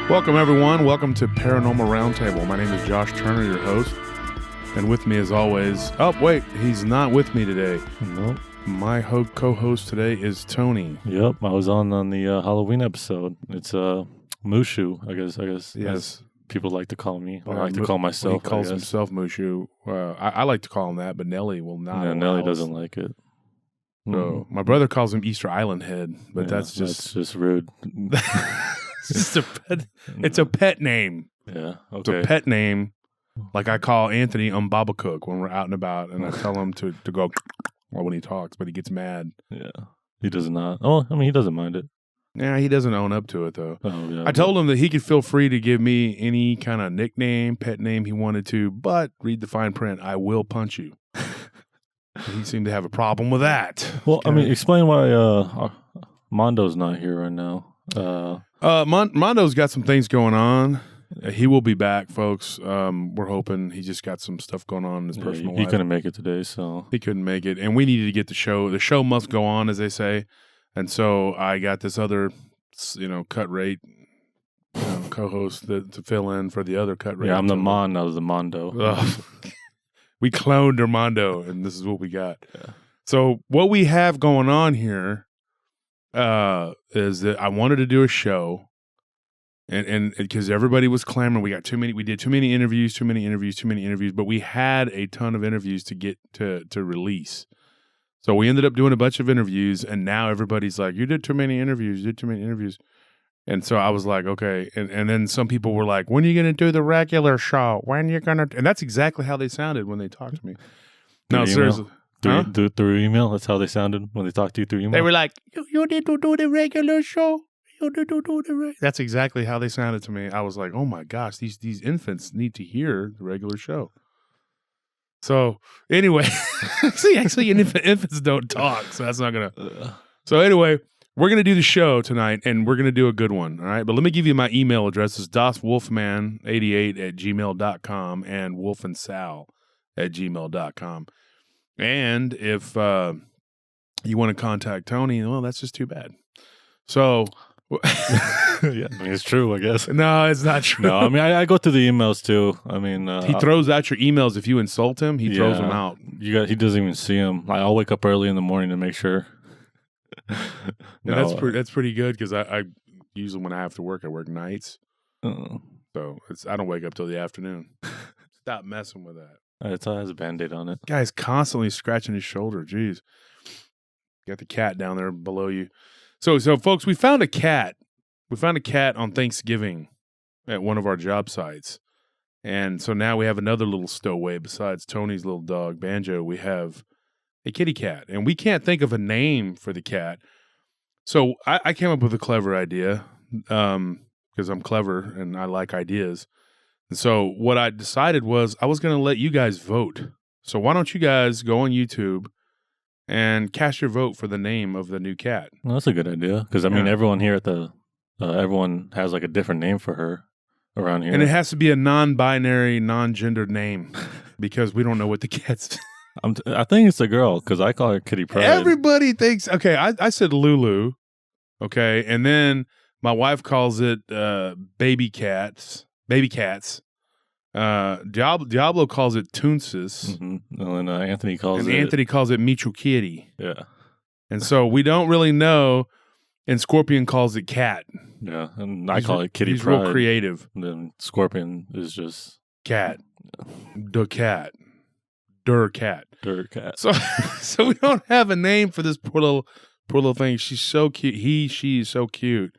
Welcome, everyone. Welcome to Paranormal Round Table. My name is Josh Turner, your host. And with me, as always... Oh, wait. He's not with me today. Nope. My co-host today is Tony. Yep. I was on the Halloween episode. It's Mushu, I guess. Yes. As people like to call me. Or I like to call myself, He calls himself Mushu. I like to call him that, but Nelly will not. Yeah, Nelly doesn't like it. So my brother calls him Easter Island Head, but that's just rude. It's just a pet. It's a pet name. Yeah, okay. It's a pet name. Like I call Anthony Cook when we're out and about, and I tell him to go when he talks, but he gets mad. Yeah, he does not. Oh, I mean, he doesn't mind it. Yeah, he doesn't own up to it, though. Oh, yeah, I told him that he could feel free to give me any kind of nickname, pet name he wanted to, but read the fine print. I will punch you. He seemed to have a problem with that. Well, I mean, explain why Mondo's not here right now. Mondo's got some things going on. He will be back, folks. We're hoping. He just got some stuff going on in his personal life. He couldn't make it today, so he couldn't make it, and we needed to get the show. The show must go on, as they say, and so I got this other, cut rate co-host to fill in for the other cut rate. Yeah, I'm the Mon of the Mondo. We cloned Armando, and this is what we got. Yeah. So what we have going on here is that I wanted to do a show, and because everybody was clamoring, we did too many interviews, but we had a ton of interviews to get to release. So we ended up doing a bunch of interviews, and now everybody's like, you did too many interviews. And so I was like, okay. And then some people were like, when are you going to do the regular show? When are you going to? And that's exactly how they sounded when they talked to me. No, seriously. Through email? That's how they sounded when they talked to you through email? They were like, you need to do the regular show. That's exactly how they sounded to me. I was like, oh my gosh, these infants need to hear the regular show. So anyway, actually infants don't talk, so that's not going to. So anyway, we're going to do the show tonight, and we're going to do a good one, all right? But let me give you my email address. It's doswolfman88@gmail.com and wolfandsal@gmail.com. And if you want to contact Tony, well, that's just too bad. So... yeah, I mean, it's true, I guess. No, it's not true. No, I mean, I go through the emails, too. I mean... he throws out your emails. If you insult him, he throws them out. He doesn't even see them. I'll wake up early in the morning to make sure... No, that's pretty good because I usually when I have to work, I work nights. So I don't wake up till the afternoon. Stop messing with that. It has a Band-Aid on it. Guy's constantly scratching his shoulder. Jeez. Got the cat down there below you. So folks, we found a cat. We found a cat on Thanksgiving at one of our job sites. And so now we have another little stowaway besides Tony's little dog, Banjo. We have a kitty cat, and we can't think of a name for the cat. So I came up with a clever idea because I'm clever and I like ideas. And so what I decided was I was going to let you guys vote. So why don't you guys go on YouTube and cast your vote for the name of the new cat? Well, that's a good idea because, I mean, everyone here at the everyone has like a different name for her around here. And it has to be a non-binary, non-gendered name because we don't know what the cat's... I think it's a girl because I call her Kitty Pride. Everybody thinks, okay, I said Lulu, okay, and then my wife calls it baby cats. Diablo calls it Toonsis. Mm-hmm. And Anthony calls it Michu Kitty. Yeah. And so we don't really know, and Scorpion calls it Cat. Yeah, and I call it Kitty Pride. He's real creative. And then Scorpion is just... Cat. The cat. Der cat. So we don't have a name for this poor little thing. She's so cute. She is so cute.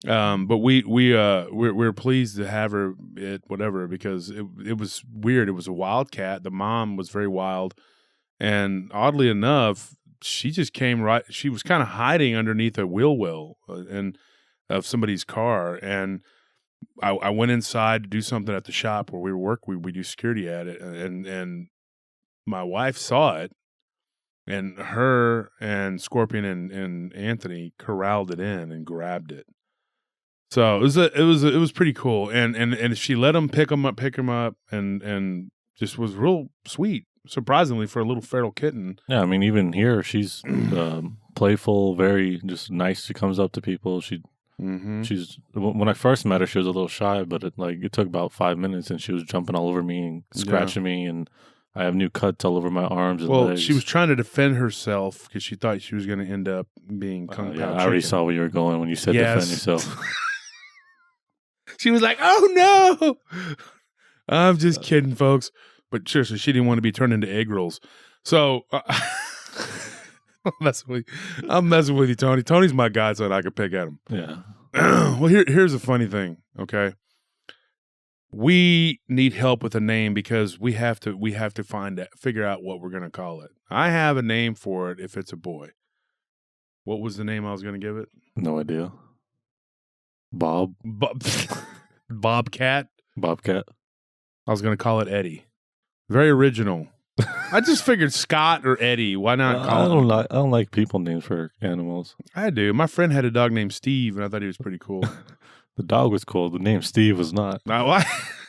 But we're pleased to have her at whatever because it was weird. It was a wild cat. The mom was very wild, and oddly enough, she just came right. She was kind of hiding underneath a wheel well and of somebody's car, and I went inside to do something at the shop where we work. We do security at it, and my wife saw it, and her and Scorpion and Anthony corralled it in and grabbed it. So it was pretty cool, and she let him pick him up, and just was real sweet, surprisingly for a little feral kitten. Yeah, I mean, even here she's playful, very just nice. She comes up to people. She Mm-hmm. When I first met her, she was a little shy, but it took about 5 minutes, and she was jumping all over me and scratching me, and I have new cuts all over my arms and legs. She was trying to defend herself because she thought she was going to end up being Kung Pao I already saw where you were going when you said defend yourself. She was like, "Oh no!" I'm just kidding, folks. But seriously, she didn't want to be turned into egg rolls. So I'm messing with you, Tony. Tony's my guy, so I could pick at him. Yeah. Well, here's a funny thing. Okay, we need help with a name because we have to figure out what we're going to call it. I have a name for it if it's a boy. What was the name I was going to give it? No idea. Bobcat. Bobcat. I was going to call it Eddie. Very original. I just figured Scott or Eddie. Why not call him? I don't like people names for animals. I do. My friend had a dog named Steve, and I thought he was pretty cool. The dog was cool. The name Steve was not.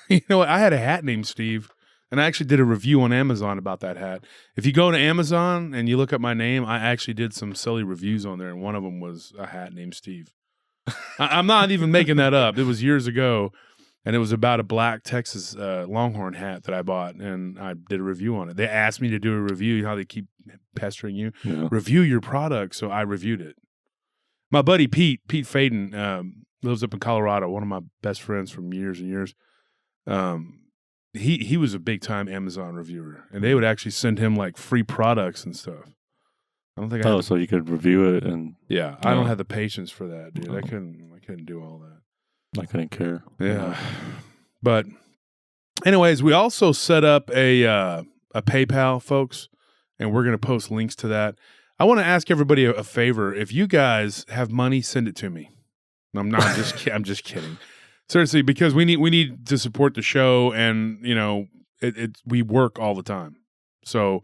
You know what? I had a hat named Steve, and I actually did a review on Amazon about that hat. If you go to Amazon and you look up my name, I actually did some silly reviews on there, and one of them was a hat named Steve. I'm not even making that up. It was years ago, and it was about a black Texas Longhorn hat that I bought, and I did a review on it. They asked me to do a review. You know how they keep pestering you? Yeah. Review your product, so I reviewed it. My buddy Pete Faden, lives up in Colorado, one of my best friends from years and years. He was a big-time Amazon reviewer, and they would actually send him, like, free products and stuff. I don't think so you could review it and... Yeah, I don't have the patience for that, dude. I couldn't do all that. I couldn't care. Yeah. But anyways, we also set up a PayPal, folks, and we're going to post links to that. I want to ask everybody a favor. If you guys have money, send it to me. I'm just kidding. Seriously, because we need to support the show, and you know, we work all the time. So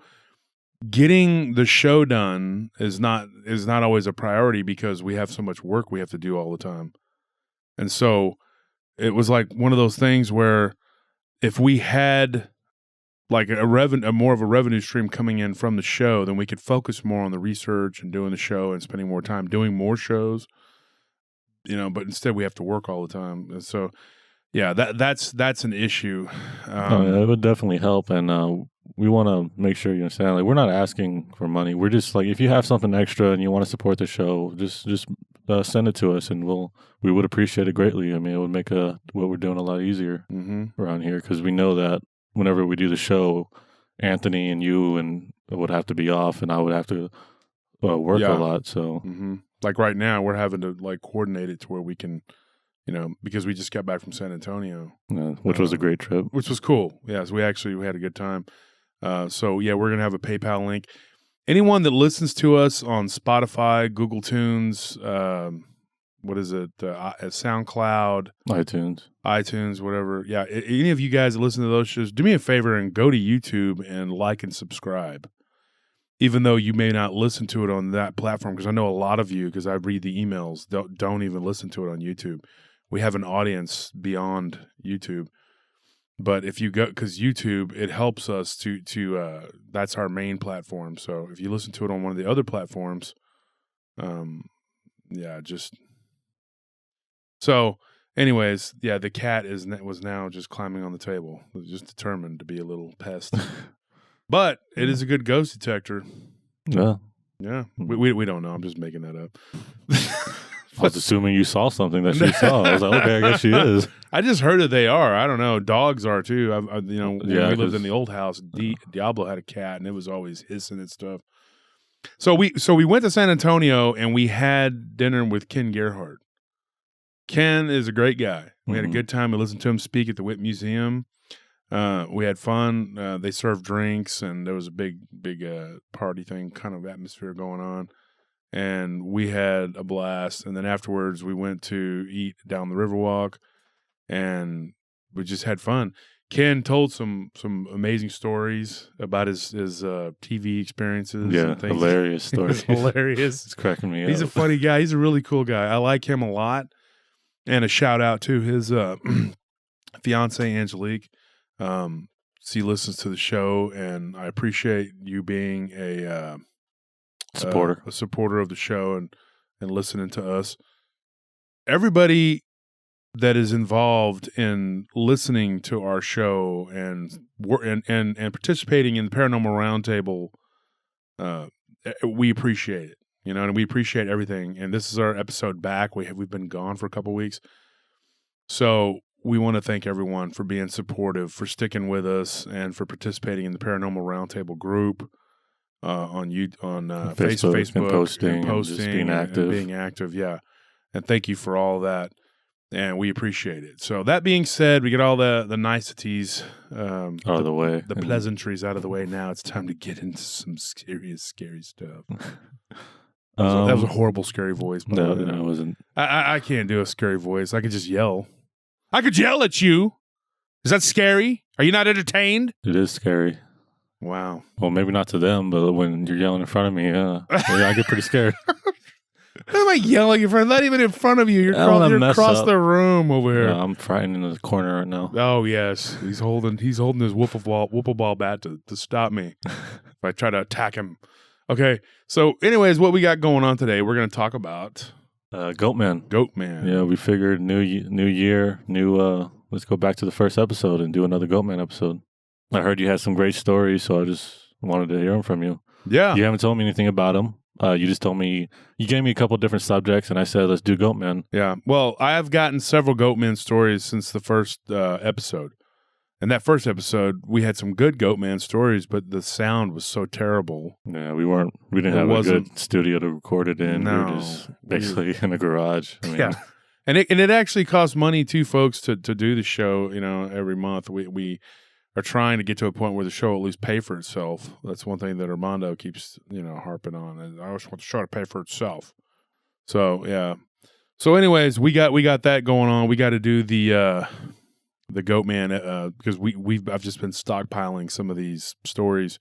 getting the show done is not always a priority because we have so much work we have to do all the time. And so it was like one of those things where if we had like a more of a revenue stream coming in from the show, then we could focus more on the research and doing the show and spending more time doing more shows. You know, but instead we have to work all the time. And so, yeah, that's an issue. It would definitely help, and we want to make sure you understand. Like, we're not asking for money. We're just like, if you have something extra and you want to support the show, just send it to us, and we would appreciate it greatly. I mean, it would make what we're doing a lot easier around here, because we know that whenever we do the show, Anthony and you and would have to be off, and I would have to work a lot. So. Like right now, we're having to like coordinate it to where we can, you know, because we just got back from San Antonio, which was a great trip, which was cool. Yeah, so we had a good time. So yeah, we're gonna have a PayPal link. Anyone that listens to us on Spotify, Google Tunes, what is it, SoundCloud, iTunes, whatever. Yeah, any of you guys that listen to those shows, do me a favor and go to YouTube and like and subscribe. Even though you may not listen to it on that platform, because I know a lot of you, because I read the emails, don't even listen to it on YouTube. We have an audience beyond YouTube. But if you go, because YouTube, it helps us to that's our main platform. So if you listen to it on one of the other platforms, So anyways, yeah, the cat was now just climbing on the table. It was just determined to be a little pest. But it is a good ghost detector. Yeah. Yeah. We don't know. I'm just making that up. I was assuming you saw something that she saw. I was like, okay, I guess she is. I just heard that they are. I don't know. Dogs are too. When we lived in the old house, Diablo had a cat, and it was always hissing and stuff. So we went to San Antonio, and we had dinner with Ken Gerhardt. Ken is a great guy. We had a good time. We listened to him speak at the Whit Museum. We had fun. They served drinks, and there was a big party thing, kind of atmosphere going on. And we had a blast. And then afterwards, we went to eat down the Riverwalk, and we just had fun. Ken told some amazing stories about his TV experiences. Yeah, and things. Hilarious stories. Hilarious. It's cracking me up. He's a funny guy. He's a really cool guy. I like him a lot. And a shout out to his fiance Angelique. She listens to the show, and I appreciate you being a supporter of the show and listening to us. everybody that is involved in listening to our show and participating in the Paranormal Round Table, we appreciate it, and we appreciate everything. And this is our episode back. We've been gone for a couple weeks, so we want to thank everyone for being supportive, for sticking with us, and for participating in the Paranormal Round Table group on Facebook and posting, and just being active. Yeah, and thank you for all that. And we appreciate it. So that being said, we get all the niceties out of the way. The pleasantries out of the way. Now it's time to get into some scary stuff. That was a horrible, scary voice. No, it wasn't. I can't do a scary voice. I could just yell. I could yell at you. Is that scary? Are you not entertained? It is scary. Wow. Well, maybe not to them, but when you're yelling in front of me, I get pretty scared. What am I yelling in front? Not even in front of you. You're across the room over here. I'm frightened in the corner right now. Oh yes, he's holding his wiffle ball bat to stop me if I try to attack him. Okay, so anyways, what we got going on today? We're going to talk about Goatman. Goatman. Yeah, we figured new year, let's go back to the first episode and do another Goatman episode. I heard you had some great stories, so I just wanted to hear them from you. Yeah, you haven't told me anything about them. You just told me, you gave me a couple different subjects, and I said, let's do Goatman. Yeah. Well, I have gotten several Goatman stories since the first episode. And that first episode, we had some good Goatman stories, but the sound was so terrible. Yeah, we didn't have a good studio to record it in. No, we were just basically in a garage. Yeah. And it actually costs money too, folks, to do the show, every month. We are trying to get to a point where the show at least pay for itself. That's one thing that Armando keeps, harping on. And I always want the show to pay for itself. So yeah. So anyways, we got that going on. We got to do the Goatman because I've just been stockpiling some of these stories,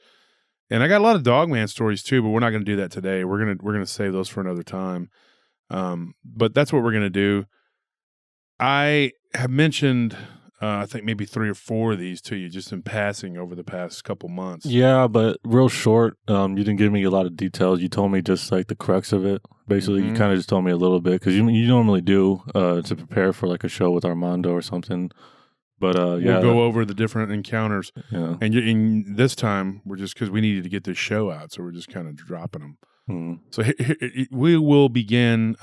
and I got a lot of Dogman stories too. But we're not going to do that today. We're gonna save those for another time. But that's what we're gonna do. I have mentioned. I think maybe 3 or 4 of these to you just in passing over the past couple months. Yeah, but real short. You didn't give me a lot of details. You told me just like the crux of it. Basically, you kind of just told me a little bit because you normally do to prepare for like a show with Armando or something. But we'll go over the different encounters. Yeah. And this time we're just because we needed to get this show out, so we're just kind of dropping them. Mm. So we will begin.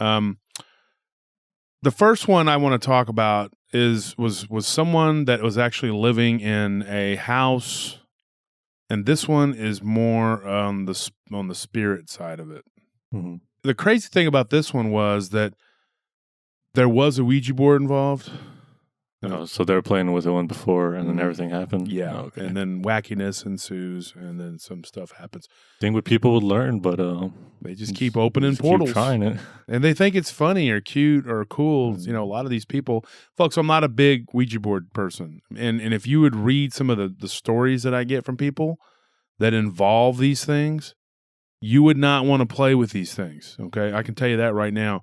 The first one I want to talk about was someone that was actually living in a house, and this one is more on the spirit side of it. Mm-hmm. The crazy thing about this one was that there was a Ouija board involved. So they were playing with one before, and then everything happened? Yeah, okay. And then wackiness ensues, and then some stuff happens. I think what people would learn, but they just keep opening portals. Keep trying it. And they think it's funny or cute or cool. A lot of these people, folks, I'm not a big Ouija board person. And if you would read some of the stories that I get from people that involve these things, you would not want to play with these things, okay? I can tell you that right now.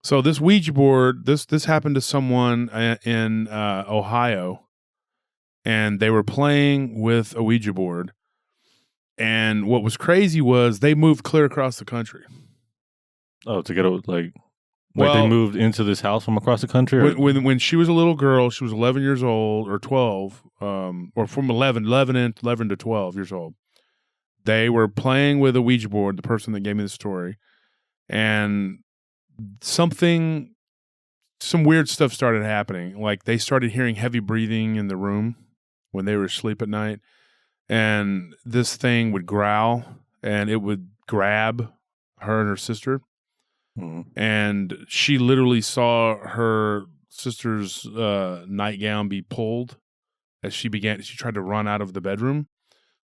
So this Ouija board, this happened to someone in Ohio, and they were playing with a Ouija board. And what was crazy was they moved clear across the country. Oh, to get they moved into this house from across the country? When she was a little girl, she was 11 years old or 12, or from 11 to 12 years old. They were playing with a Ouija board, the person that gave me the story, and some weird stuff started happening. Like they started hearing heavy breathing in the room when they were asleep at night. And this thing would growl and it would grab her and her sister. Mm-hmm. And she literally saw her sister's nightgown be pulled as she tried to run out of the bedroom.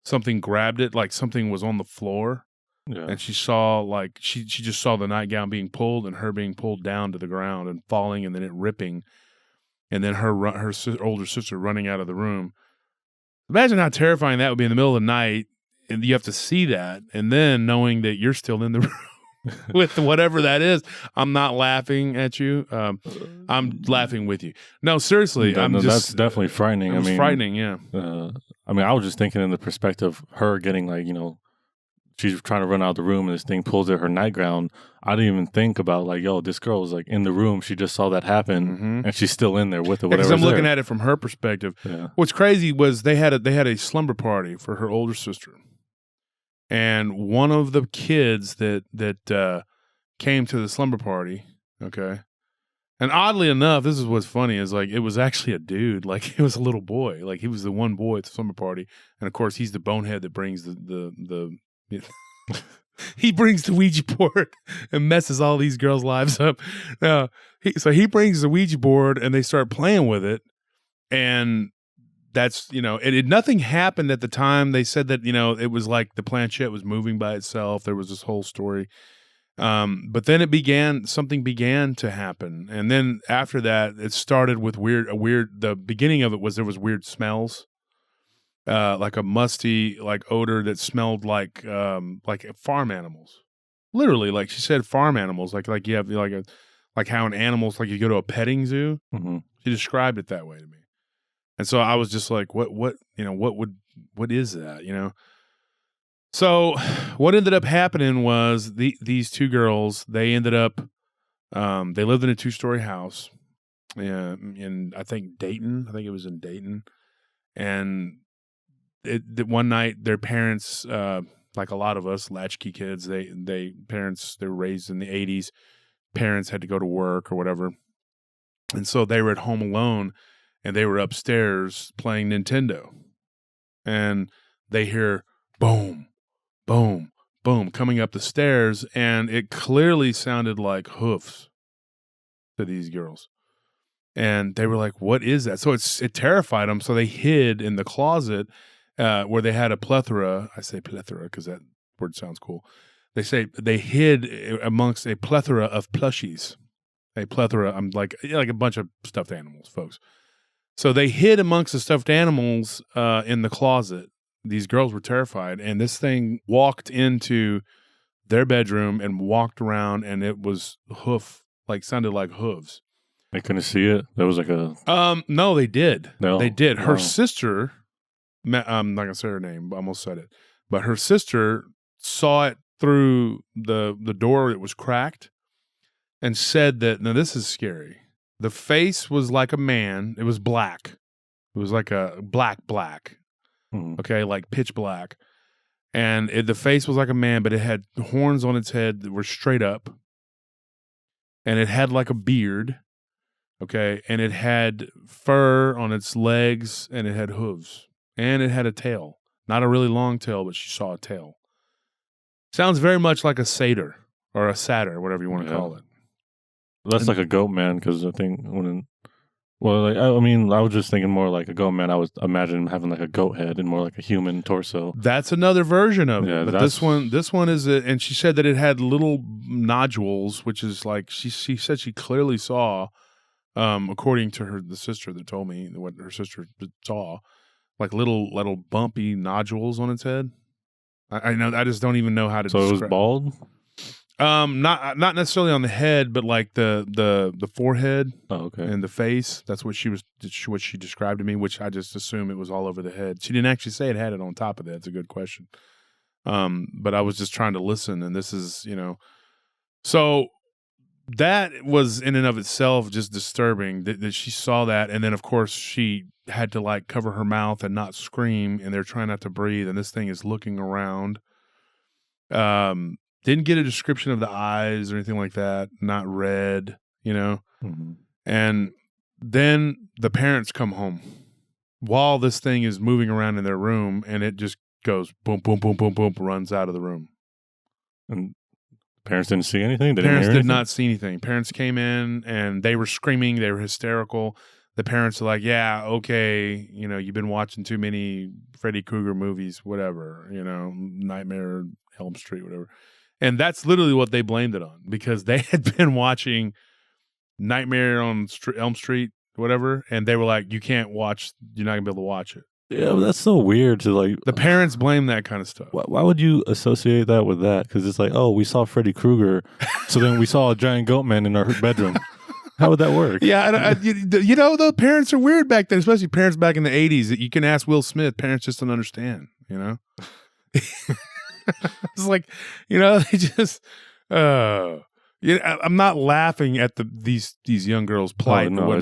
Something grabbed it, like something was on the floor. Yeah. And she saw, she just saw the nightgown being pulled and her being pulled down to the ground and falling and then it ripping. And then her older sister running out of the room. Imagine how terrifying that would be in the middle of the night. And you have to see that. And then knowing that you're still in the room with whatever that is. I'm not laughing at you. I'm laughing with you. No, seriously. That's definitely frightening. Frightening, yeah. I was just thinking in the perspective of her getting she's trying to run out of the room and this thing pulls at her nightgown. I didn't even think about like, yo, this girl was like in the room. She just saw that happen and she's still in there with it. Because I'm looking at it from her perspective. Yeah. What's crazy was they had a slumber party for her older sister. And one of the kids that came to the slumber party, okay, and oddly enough, this is what's funny, is like it was actually a dude, like it was a little boy, like he was the one boy at the slumber party, and of course he's the bonehead that brings the he brings the Ouija board and messes all these girls' lives up. So he brings the Ouija board and they start playing with it, and that's, nothing happened at the time. They said that, it was like the planchette was moving by itself. There was this whole story. But then something began to happen. And then after that, it started with the beginning of it was there was weird smells, like a musty, like odor that smelled like farm animals. Literally, like she said, farm animals, like you have like how in animals, like you go to a petting zoo. Mm-hmm. She described it that way to me. And so I was just like, what is that, So what ended up happening was these two girls, they ended up, they lived in a 2-story house in, I think it was in Dayton. And one night their parents, like a lot of us latchkey kids, they were raised in the 80s. Parents had to go to work or whatever. And so they were at home alone. And they were upstairs playing Nintendo. And they hear boom, boom, boom coming up the stairs. And it clearly sounded like hoofs to these girls. And they were like, what is that? So it terrified them. So they hid in the closet where they had a plethora. I say plethora because that word sounds cool. They say they hid amongst a plethora of plushies. A plethora, I'm like a bunch of stuffed animals, folks. So they hid amongst the stuffed animals in the closet. These girls were terrified, and this thing walked into their bedroom and walked around, and it was sounded like hooves. They couldn't see it? That was like a... No, they did. No. They did. Her sister, I'm not going to say her name, but I almost said it, but her sister saw it through the door. It was cracked, and said that, now this is scary. The face was like a man. It was black. It was like a black. Okay, like pitch black. And the face was like a man, but it had horns on its head that were straight up. And it had like a beard. Okay, and it had fur on its legs, and it had hooves. And it had a tail. Not a really long tail, but she saw a tail. Sounds very much like a satyr or a satyr, whatever you want to call it. That's like a Goatman, because I think I was just thinking more like a Goatman. I was imagining having like a goat head and more like a human torso. That's another version of it. But this one is, and she said that it had little nodules, which is like she said she clearly saw, according to the sister that told me what her sister saw, like little bumpy nodules on its head. I know, I just don't even know how to. So it was bald. Not necessarily on the head, but like the forehead, and the face. That's what she described to me, which I just assume it was all over the head. She didn't actually say it had it on top of that. It's a good question. But I was just trying to listen, and this is, so that was in and of itself just disturbing that she saw that, and then of course she had to like cover her mouth and not scream, and they're trying not to breathe, and this thing is looking around. Didn't get a description of the eyes or anything like that. Not red, Mm-hmm. And then the parents come home while this thing is moving around in their room, and it just goes boom, boom, boom, boom, boom, runs out of the room. And parents didn't see anything? Parents did not see anything. Parents came in, and they were screaming. They were hysterical. The parents are like, yeah, okay, you've been watching too many Freddy Krueger movies, whatever, Nightmare, Elm Street, whatever. And that's literally what they blamed it on, because they had been watching Nightmare on Elm Street, whatever, and they were like, you're not going to be able to watch it. Yeah, but that's so weird to like... The parents blame that kind of stuff. Why would you associate that with that? Because it's like, oh, we saw Freddy Krueger, so then we saw a giant Goatman in our bedroom. How would that work? Yeah, the parents are weird back then, especially parents back in the 80s. You can ask Will Smith. Parents just don't understand, It's like, they just, I'm not laughing at these young girls' plight. Oh, no,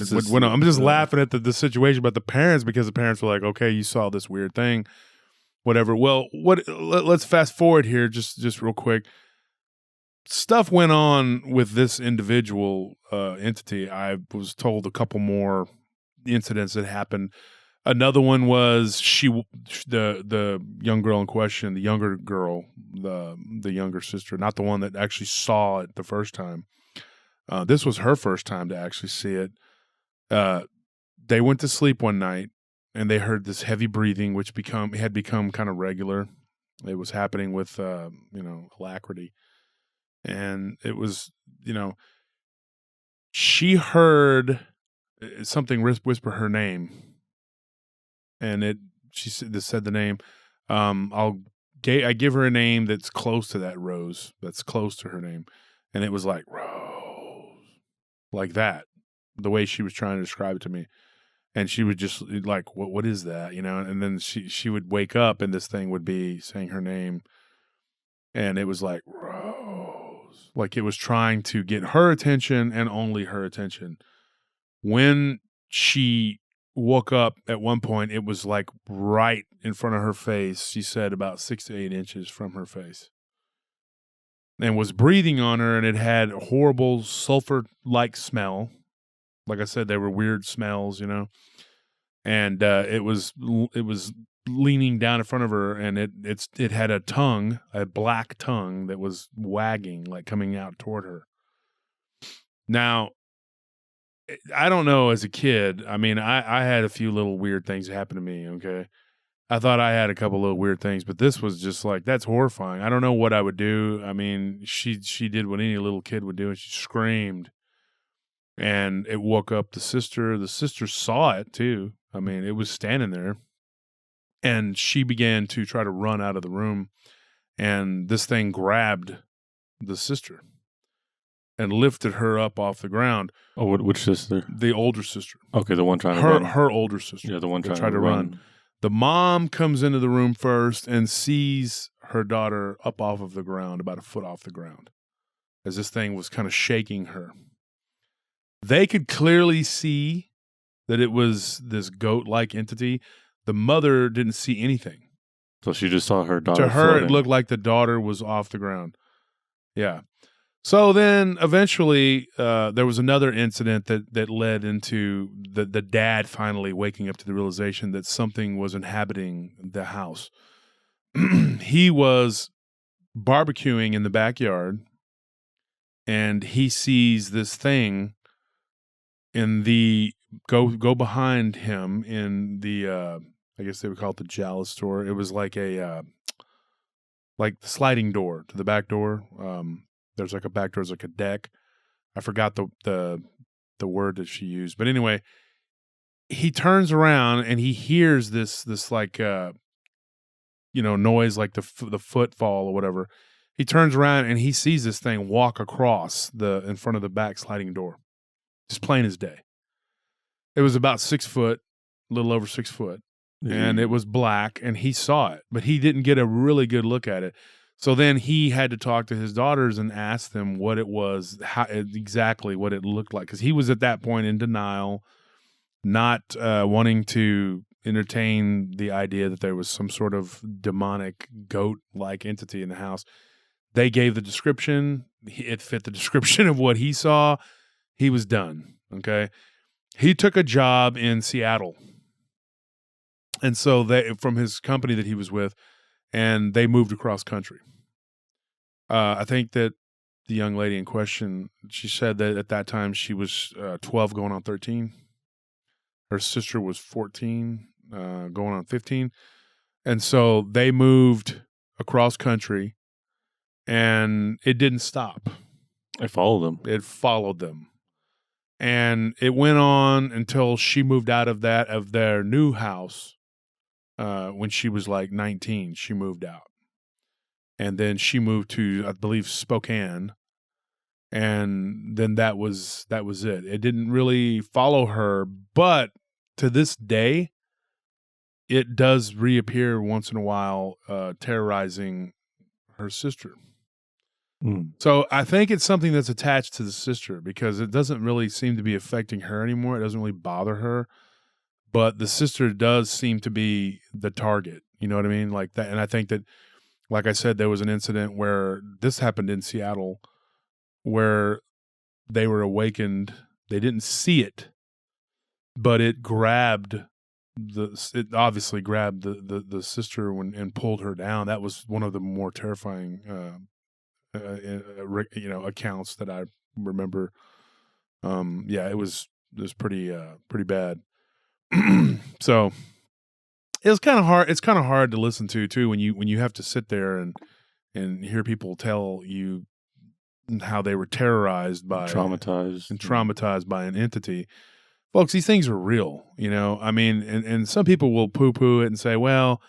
I'm just laughing at the situation about the parents, because the parents were like, okay, you saw this weird thing, whatever. Well, let's fast forward here just real quick. Stuff went on with this individual entity. I was told a couple more incidents that happened. Another one was the young girl in question, the younger girl, the younger sister, not the one that actually saw it the first time. This was her first time to actually see it. They went to sleep one night and they heard this heavy breathing, which had become kind of regular. It was happening with alacrity. And it was, she heard something whisper her name, and she said the name. I give her a name that's close to that, Rose. That's close to her name, and it was like Rose, like that, the way she was trying to describe it to me, and she would just like, what is that, And then she would wake up, and this thing would be saying her name, and it was like Rose, like it was trying to get her attention and only her attention. When she woke up at one point, it was like right in front of her face. She said about 6 to 8 inches from her face, and was breathing on her, and it had a horrible sulfur-like smell. Like I said, there were weird smells, and it was leaning down in front of her, and it had a black tongue that was wagging, like coming out toward her. Now, I don't know, as a kid, I mean, I had a few little weird things happen to me, okay? I thought I had a couple little weird things, but this was just like, that's horrifying. I don't know what I would do. I mean, she did what any little kid would do, and she screamed, and it woke up the sister. The sister saw it too. I mean, it was standing there. And she began to try to run out of the room, and this thing grabbed the sister and lifted her up off the ground. Oh, which sister? The older sister. Okay, the one trying to run. Her older sister. Yeah, the one trying to run. The mom comes into the room first and sees her daughter up off of the ground, about a foot off the ground, as this thing was kind of shaking her. They could clearly see that it was this goat-like entity. The mother didn't see anything. So she just saw her daughter. To her, floating. It looked like the daughter was off the ground. Yeah. So then eventually there was another incident that led into the dad finally waking up to the realization that something was inhabiting the house. He was barbecuing in the backyard, and he sees this thing in the go behind him in the I guess they would call it the Jala store. It was like a like the sliding door to the back door. There's like a back door, there's like a deck. I forgot the word that she used, but anyway, he turns around and he hears this like noise, like the footfall or whatever. He turns around and he sees this thing walk across in front of the back sliding door, just plain as day. It was about 6 foot, a little over 6 foot, and it was black, and he saw it, but he didn't get a really good look at it. So then he had to talk to his daughters and ask them what it was, exactly what it looked like, because he was at that point in denial, not wanting to entertain the idea that there was some sort of demonic goat-like entity in the house. They gave the description. It fit the description of what he saw. He was done, okay? He took a job in Seattle. And so from his company that he was with, and they moved across country. I think that the young lady in question, she said that at that time she was 12 going on 13. Her sister was 14 going on 15. And so they moved across country, and it didn't stop. It followed them. It followed them. And it went on until she moved out of their new house. When she was like 19, she moved out. And then she moved to, I believe, Spokane. And then that was it. It didn't really follow her, but to this day, it does reappear once in a while, terrorizing her sister. Mm. So I think it's something that's attached to the sister because it doesn't really seem to be affecting her anymore. It doesn't really bother her, but the sister does seem to be the target. You know what I mean? Like that. And I think that, like I said, there was an incident where this happened in Seattle where they were awakened. They didn't see it, but it obviously grabbed the sister and pulled her down. That was one of the more terrifying, accounts that I remember. Yeah, it was pretty bad. So it was kind of hard. It's kind of hard to listen to too when you have to sit there and hear people tell you how they were traumatized by an entity. Folks, these things are real, I mean, and some people will poo-poo it and say, well,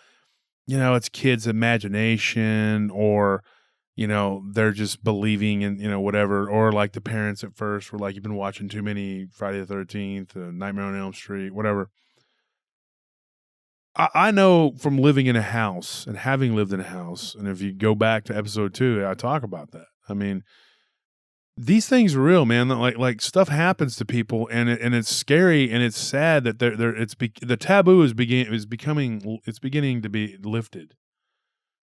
it's kids' imagination, or, they're just believing in, whatever, or like the parents at first were like, you've been watching too many Friday the 13th, Nightmare on Elm Street, whatever. I know from living in a house and having lived in a house, and if you go back to episode 2, I talk about that. I mean, these things are real, man. Like stuff happens to people, and it's scary, and it's sad that the taboo is beginning to be lifted.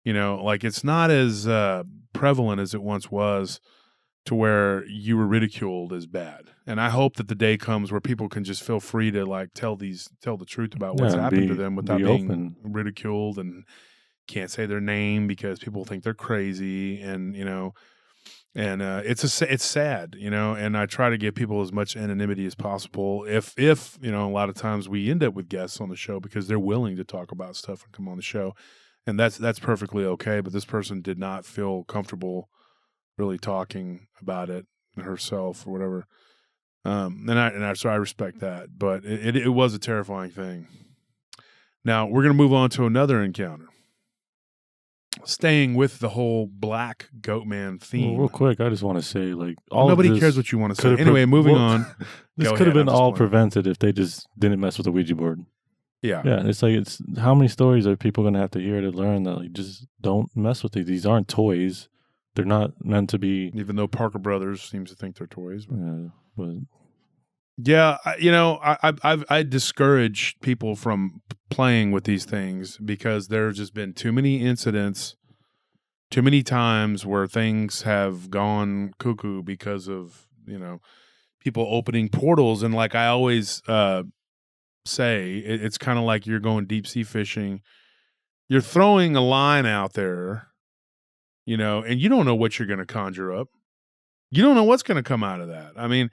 Like it's not as prevalent as it once was, to where you were ridiculed as bad. And I hope that the day comes where people can just feel free to like tell the truth about what's happened to them without being ridiculed, and can't say their name because people think they're crazy, and and it's sad, and I try to give people as much anonymity as possible. If a lot of times we end up with guests on the show because they're willing to talk about stuff and come on the show, and that's perfectly okay. But this person did not feel comfortable really talking about it herself or whatever. So I respect that, but it was a terrifying thing. Now we're going to move on to another encounter. Staying with the whole black Goatman theme. Well, real quick, I just want to say, like, nobody cares what you want to say. Anyway, moving on. This could have been all prevented if they just didn't mess with the Ouija board. Yeah. Yeah, it's like, how many stories are people going to have to hear to learn that, like, just don't mess with these. These aren't toys. They're not meant to be. Even though Parker Brothers seems to think they're toys. But yeah, I discourage people from playing with these things because there's just been too many incidents, too many times where things have gone cuckoo because of, people opening portals. And like I always say, it's kind of like you're going deep sea fishing. You're throwing a line out there, and you don't know what you're going to conjure up. You don't know what's going to come out of that. I mean,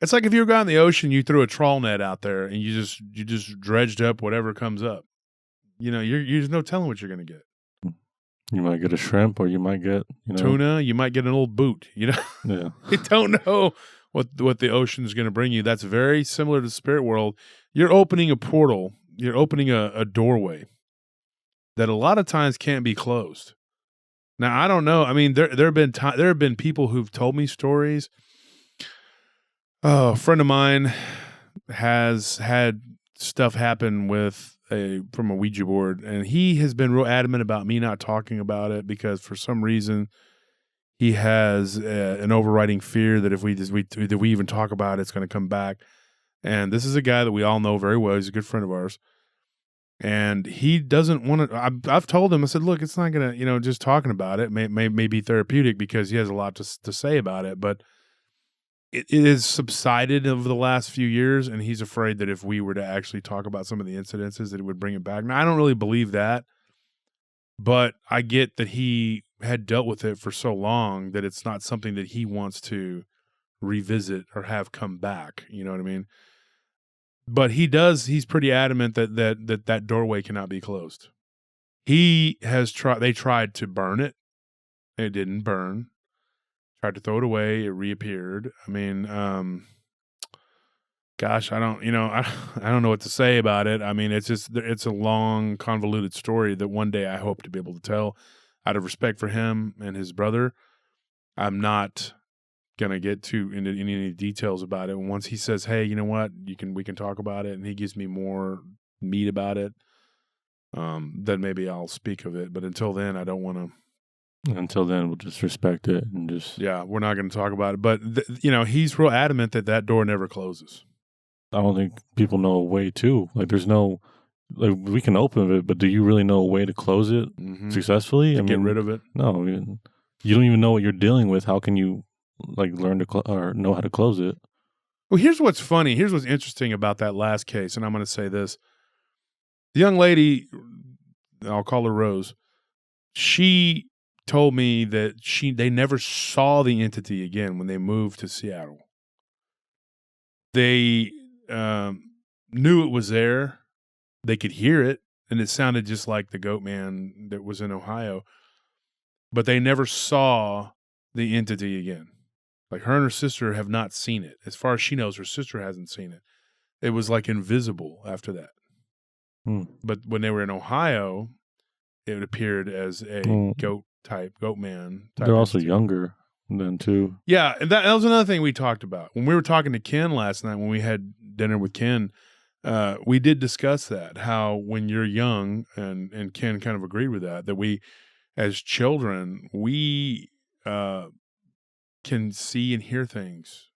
it's like if you were out in the ocean, you threw a trawl net out there and you just dredged up whatever comes up. There's no telling what you're going to get. You might get a shrimp, or you might get tuna. You might get an old boot. Yeah. You don't know what the ocean is going to bring you. That's very similar to the spirit world. You're opening a portal. You're opening a doorway that a lot of times can't be closed. Now I don't know. I mean, there have been people who've told me stories. Oh, a friend of mine has had stuff happen from a Ouija board, and he has been real adamant about me not talking about it because for some reason he has an overriding fear that if we even talk about it, it's going to come back. And this is a guy that we all know very well. He's a good friend of ours, and he doesn't want to. I've told him. I said, look, it's not going to, just talking about it may be therapeutic because he has a lot to say about it, but it has subsided over the last few years, and he's afraid that if we were to actually talk about some of the incidences, that it would bring it back. Now, I don't really believe that, but I get that he had dealt with it for so long that it's not something that he wants to revisit or have come back. You know what I mean? But he's pretty adamant that doorway cannot be closed. They tried to burn it. It didn't burn. Tried to throw it away. It reappeared. I mean, gosh, I don't know what to say about it. I mean, it's a long, convoluted story that one day I hope to be able to tell. Out of respect for him and his brother, I'm not gonna get into any details about it. And once he says, "Hey, you know what? We can talk about it," and he gives me more meat about it, then maybe I'll speak of it. But until then, I don't want to Until then, we'll just respect it and just... Yeah, we're not going to talk about it. But, he's real adamant that door never closes. I don't think people know a way to. Like, there's no... Like, we can open it, but do you really know a way to close it successfully? Get rid of it? No. You don't even know what you're dealing with. How can you, like, learn to or know how to close it? Well, here's what's funny. Here's what's interesting about that last case, and I'm going to say this. The young lady, I'll call her Rose, she told me that they never saw the entity again when they moved to Seattle. They knew it was there. They could hear it, and it sounded just like the Goatman that was in Ohio. But they never saw the entity again. Like, her and her sister have not seen it. As far as she knows, her sister hasn't seen it. It was like invisible after that. But when they were in Ohio, it appeared as a Goatman type. They're also younger then too. Yeah, and that was another thing we talked about. When we were talking to Ken last night, when we had dinner with Ken, we did discuss that, how when you're young, and Ken kind of agreed with that we, as children, we can see and hear things.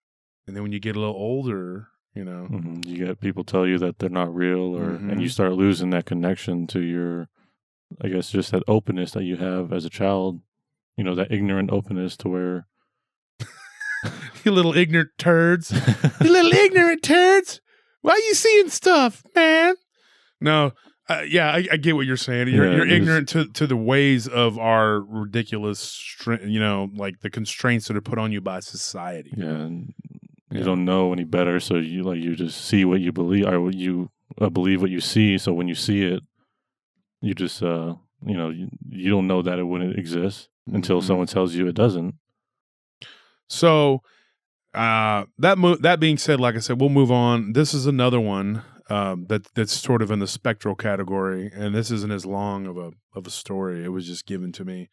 And then when you get a little older, you get people tell you that they're not real, and you start losing that connection to your, I guess, just that openness that you have as a child, that ignorant openness to where... You little ignorant turds. You little ignorant turds. Why are you seeing stuff, man? No, I get what you're saying. You're ignorant to the ways of our ridiculous, like the constraints that are put on you by society. Yeah, and you don't know any better, so you just see what you believe, or you believe what you see. So when you see it, you just you don't know that it wouldn't exist until someone tells you it doesn't. So that being said, like I said, we'll move on. This is another one that's sort of in the spectral category, and this isn't as long of a story. It was just given to me.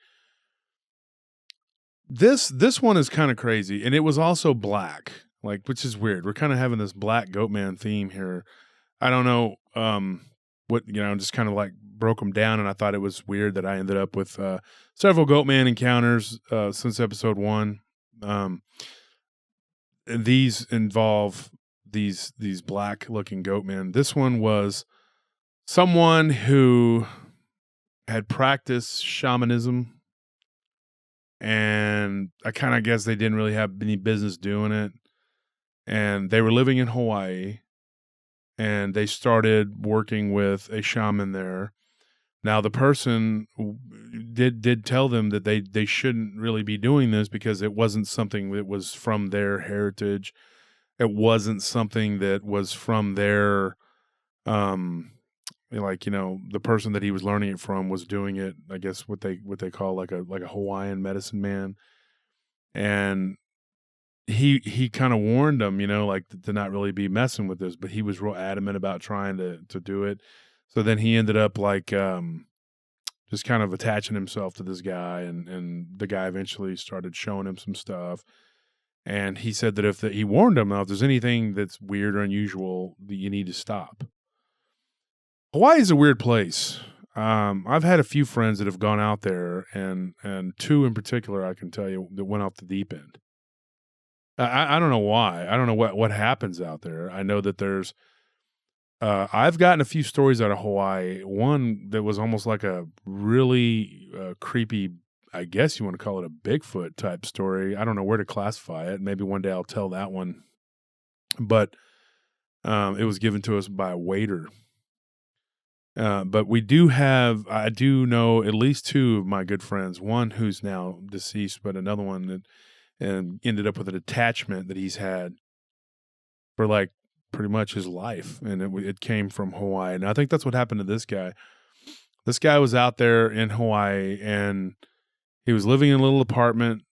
This one is kind of crazy, and it was also black, which is weird. We're kind of having this black Goatman theme here. I don't know what, just kind of like broke them down, and I thought it was weird that I ended up with several Goatman encounters since episode 1. And these involve these black looking Goatmen. This one was someone who had practiced shamanism, and I kind of guess they didn't really have any business doing it. And they were living in Hawaii, and they started working with a shaman there. Now, the person did tell them that they shouldn't really be doing this because it wasn't something that was from their heritage. It wasn't something that was from their, the person that he was learning it from was doing it, I guess what they call like a Hawaiian medicine man. And he kind of warned them, to not really be messing with this, but he was real adamant about trying to do it. So then he ended up just kind of attaching himself to this guy, and the guy eventually started showing him some stuff. And he said that he warned him, if there's anything that's weird or unusual, that you need to stop. Hawaii is a weird place. I've had a few friends that have gone out there, and two in particular I can tell you that went off the deep end. I don't know why. I don't know what happens out there. I know that there's I've gotten a few stories out of Hawaii. One that was almost like a really creepy, I guess you want to call it a Bigfoot type story. I don't know where to classify it. Maybe one day I'll tell that one. But it was given to us by a waiter. But I do know at least two of my good friends, one who's now deceased, but another one that ended up with an attachment that he's had for pretty much his life, and it came from Hawaii. And I think that's what happened to this guy. This guy was out there in Hawaii, and he was living in a little apartment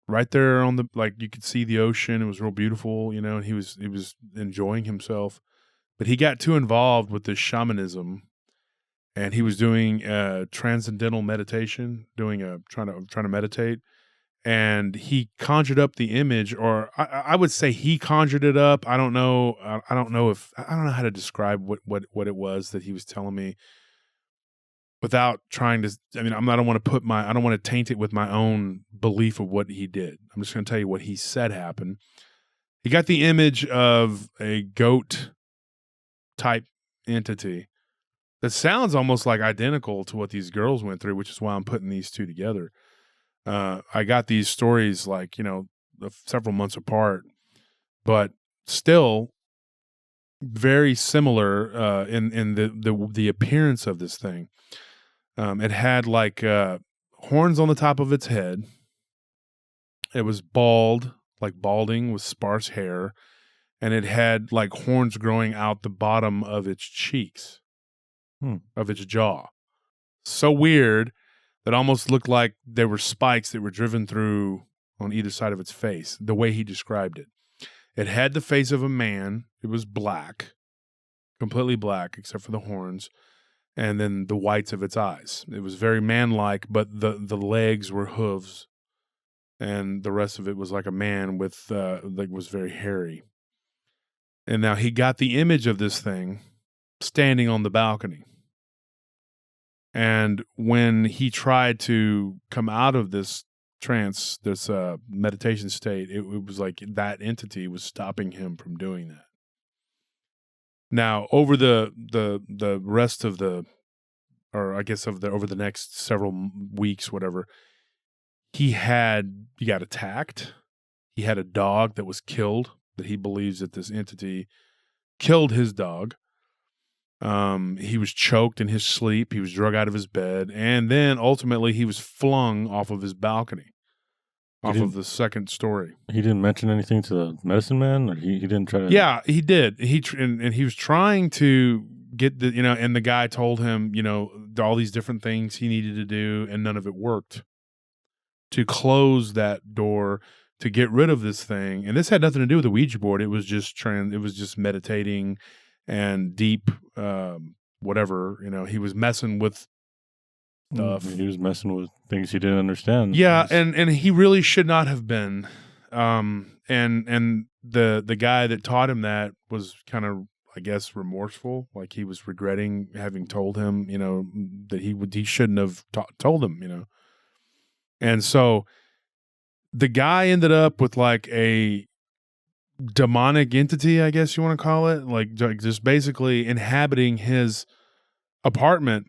right there on you could see the ocean. It was real beautiful, and he was enjoying himself. But he got too involved with this shamanism, and he was doing transcendental meditation, trying to meditate. And he conjured up the image, or I would say he conjured it up. I don't know. I don't know how to describe what it was that he was telling me. without trying to, I mean, I don't want to taint it with my own belief of what he did. I'm just going to tell you what he said happened. He got the image of a goat type entity that sounds almost like identical to what these girls went through, which is why I'm putting these two together. I got these stories like, several months apart, but still very similar in the appearance of this thing. It had like horns on the top of its head. It was bald, like balding with sparse hair, and it had like horns growing out the bottom of its cheeks, of its jaw. So weird that almost looked like there were spikes that were driven through on either side of its face, the way he described it. It had the face of a man. It was black, completely black, except for the horns, and then the whites of its eyes. It was very man-like, but the legs were hooves, and the rest of it was like a man with was very hairy. And now he got the image of this thing standing on the balcony. And when he tried to come out of this trance, this meditation state, it was like that entity was stopping him from doing that. Now, over the rest of over the next several weeks, whatever, he got attacked. He had a dog that was killed, that he believes that this entity killed his dog. He was choked in his sleep. He was drug out of his bed. And then ultimately he was flung off of his balcony, off of the second story. He didn't mention anything to the medicine man, or he didn't try to. Yeah, he did. And he was trying to get and the guy told him, all these different things he needed to do, and none of it worked to close that door, to get rid of this thing. And this had nothing to do with the Ouija board. It was just meditating and deep, whatever, he was messing with stuff. He was messing with things he didn't understand. Yeah. And he really should not have been. And the guy that taught him that was kind of, I guess, remorseful. Like he was regretting having told him, that he shouldn't have told him, And so the guy ended up with like a demonic entity, I guess you want to call it, like just basically inhabiting his apartment.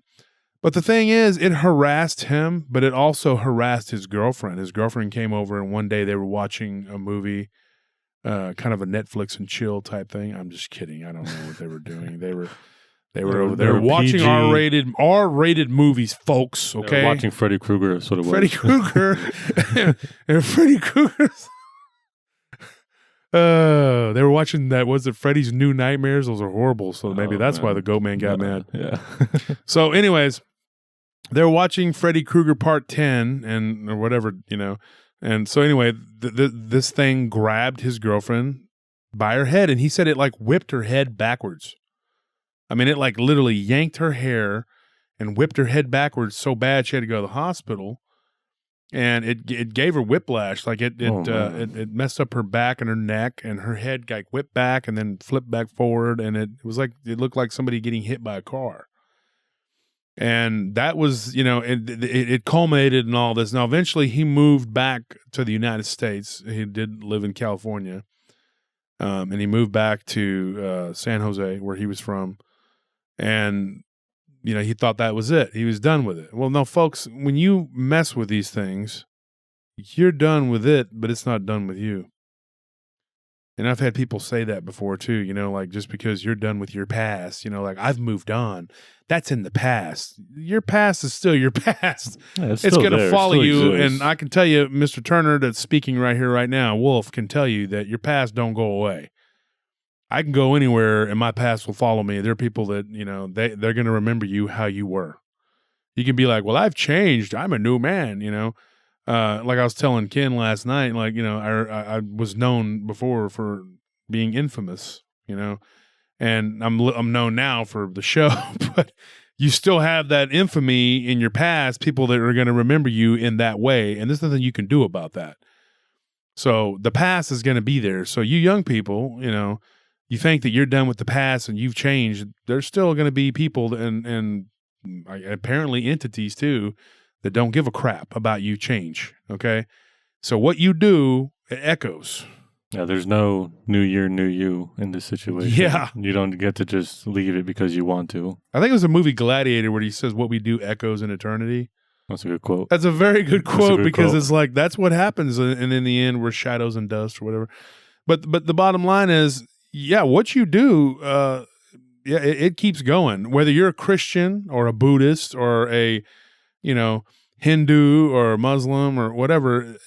But the thing is, it harassed him, but it also harassed his girlfriend. His girlfriend came over, and one day they were watching a movie, kind of a Netflix and chill type thing. I'm just kidding. I don't know what they were doing. They were over there watching R-rated movies, folks. Okay, they were watching Freddy Krueger. Sort of Freddy Krueger and Freddy Krueger's. They were watching that. Was it Freddy's New Nightmares? Those are horrible. So maybe that's why the Goatman got mad. Yeah. So, anyways, they were watching Freddy Krueger Part 10 or whatever, And so anyway, this thing grabbed his girlfriend by her head, and he said it like whipped her head backwards. I mean, it like literally yanked her hair and whipped her head backwards so bad she had to go to the hospital. And it gave her whiplash, like it messed up her back and her neck, and her head like whipped back and then flipped back forward, and it looked like somebody getting hit by a car. And that was, it culminated in all this. Now, eventually, he moved back to the United States. He did live in California, and he moved back to San Jose, where he was from, and he thought that was it. He was done with it. Well, no, folks, when you mess with these things, you're done with it, but it's not done with you. And I've had people say that before too, like just because you're done with your past, like I've moved on. That's in the past. Your past is still your past. Yeah, it's going to follow you. Exists. And I can tell you, Mr. Turner, that's speaking right here, right now, Wolf, can tell you that your past don't go away. I can go anywhere and my past will follow me. There are people that, they're going to remember you how you were. You can be like, well, I've changed. I'm a new man, like I was telling Ken last night, like, I was known before for being infamous, and I'm known now for the show, but you still have that infamy in your past, people that are going to remember you in that way. And there's nothing you can do about that. So the past is going to be there. So you young people, you think that you're done with the past and you've changed. There's still going to be people and apparently entities too that don't give a crap about you change. Okay. So what you do, it echoes. Yeah, there's no new year, new you in this situation. Yeah. You don't get to just leave it because you want to. I think it was a movie Gladiator where he says, what we do echoes in eternity. That's a good quote. That's a very good quote because quote. It's like, that's what happens. And in the end, we're shadows and dust or whatever. But the bottom line is, yeah, what you do, it keeps going. Whether you're a Christian or a Buddhist or a, Hindu or Muslim or whatever,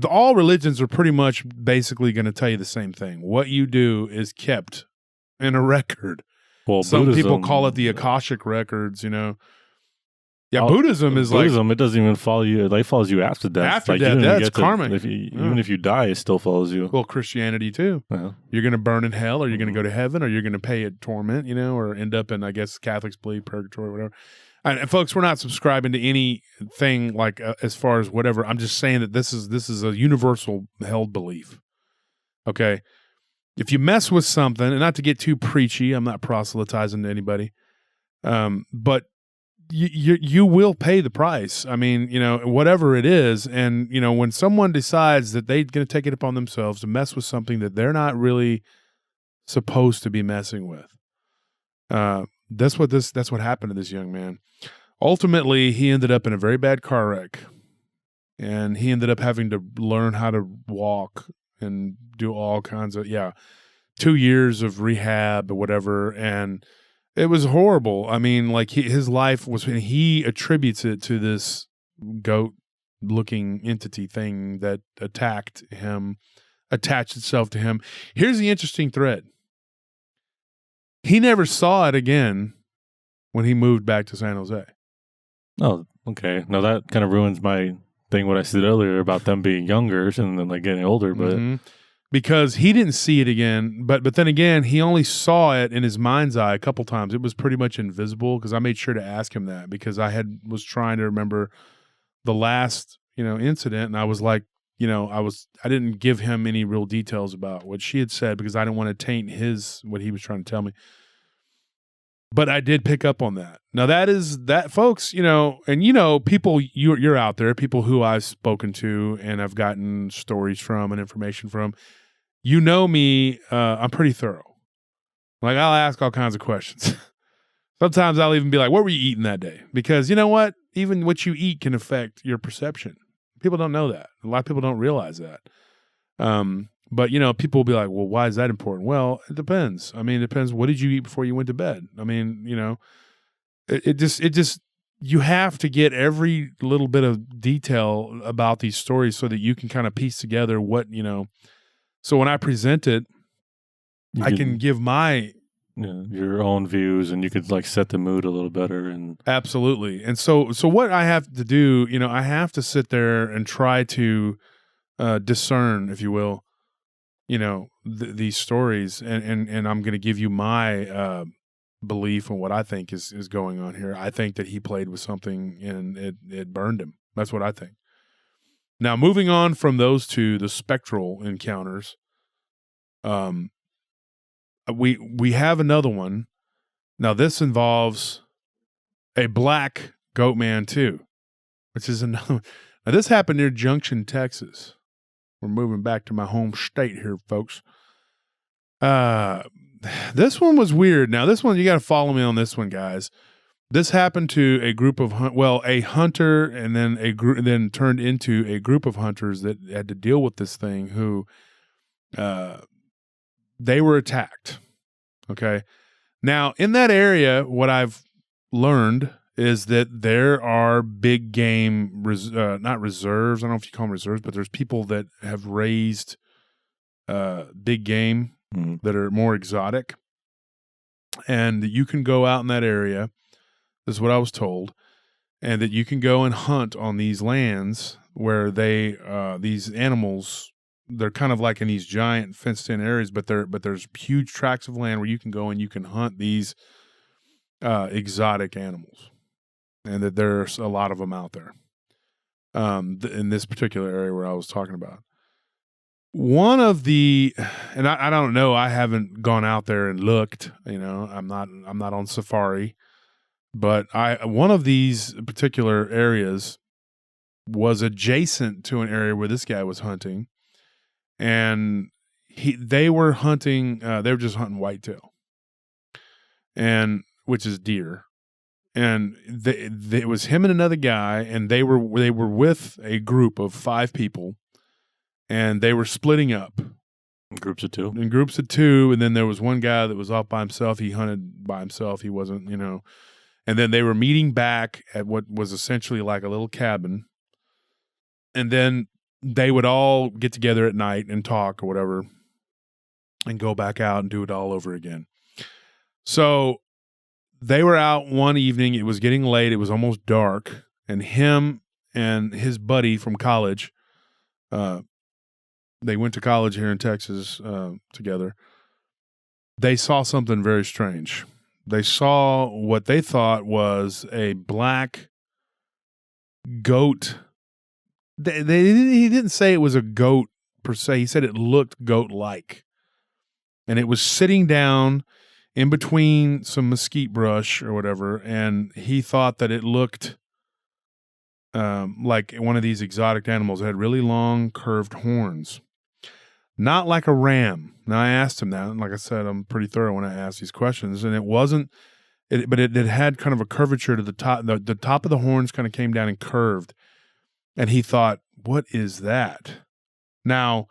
all religions are pretty much basically going to tell you the same thing. What you do is kept in a record. Well, some Buddhism, people call it the Akashic records, Yeah, Buddhism is Buddhism, it doesn't even follow you. It follows you after death. After death, that's karmic. Even if you die, it still follows you. Well, Christianity too. Yeah. You're going to burn in hell, or you're going to go to heaven, or you're going to pay a torment, or end up in, I guess, Catholics believe purgatory or whatever. And folks, we're not subscribing to anything like as far as whatever. I'm just saying that this is a universal held belief. Okay, if you mess with something, and not to get too preachy, I'm not proselytizing to anybody, but you will pay the price. I mean, whatever it is, and when someone decides that they're going to take it upon themselves to mess with something that they're not really supposed to be messing with, that's what happened to this young man. Ultimately, he ended up in a very bad car wreck, and he ended up having to learn how to walk and do all kinds of 2 years of rehab or whatever, and it was horrible. I mean, like his life was, and he attributes it to this goat-looking entity thing that attached itself to him. Here's the interesting thread. He never saw it again when he moved back to San Jose. Oh, okay. Now that kind of ruins my thing, what I said earlier about them being younger and then like getting older, but because he didn't see it again. But then again, he only saw it in his mind's eye a couple times. It was pretty much invisible because I made sure to ask him that because I was trying to remember the last incident, and I was like, I didn't give him any real details about what she had said because I didn't want to taint what he was trying to tell me. But I did pick up on that. Now that folks, and people you're out there, people who I've spoken to and I've gotten stories from and information from. Me, I'm pretty thorough. Like I'll ask all kinds of questions. Sometimes I'll even be like, "What were you eating that day?" Because you know what, even what you eat can affect your perception. People don't know that. A lot of people don't realize that. But people will be like, well, why is that important? Well, it depends. I mean, it depends. What did you eat before you went to bed? I mean, it just, you have to get every little bit of detail about these stories so that you can kind of piece together what, so when I present it, I can give my, your own views, and you could like set the mood a little better. And absolutely. And so what I have to do, I have to sit there and try to discern, if you will, these stories, and I'm going to give you my belief in what I think is going on here. I think that he played with something and it burned him. That's what I think. Now, moving on from those two, the spectral encounters, we have another one. Now, this involves a black Goatman too, which is another. Now, this happened near Junction, Texas. We're moving back to my home state here, folks. This one was weird. Now, this one, you got to follow me on this one, guys. This happened to a group of, a hunter, and then turned into a group of hunters that had to deal with this thing who, they were attacked. Okay. Now, in that area, what I've learned is that there are big game, not reserves. I don't know if you call them reserves, but there's people that have raised big game that are more exotic. And you can go out in that area. This is what I was told. And that you can go and hunt on these lands where these animals, they're kind of like in these giant fenced in areas, but there's huge tracts of land where you can go and you can hunt these exotic animals. And that there's a lot of them out there in this particular area where I was talking about. One of the, and I don't know, I haven't gone out there and looked. I'm not on safari, But one of these particular areas was adjacent to an area where this guy was hunting, and they were hunting. They were just hunting whitetail, and which is deer. And it was him and another guy, and they were with a group of 5 people, and they were splitting up in groups of 2. In groups of 2, and then there was one guy that was off by himself. He hunted by himself. He wasn't, And then they were meeting back at what was essentially like a little cabin, and then they would all get together at night and talk or whatever, and go back out and do it all over again. So they were out one evening. It was getting late. It was almost dark. And him and his buddy from college, they went to college here in Texas together. They saw something very strange. They saw what they thought was a black goat. He didn't say it was a goat per se. He said it looked goat-like. And it was sitting down in between some mesquite brush or whatever, and he thought that it looked like one of these exotic animals. It had really long, curved horns. Not like a ram. Now, I asked him that, and like I said, I'm pretty thorough when I ask these questions, and it wasn't, but it had kind of a curvature to the top. The top of the horns kind of came down and curved, and he thought, what is that? Now,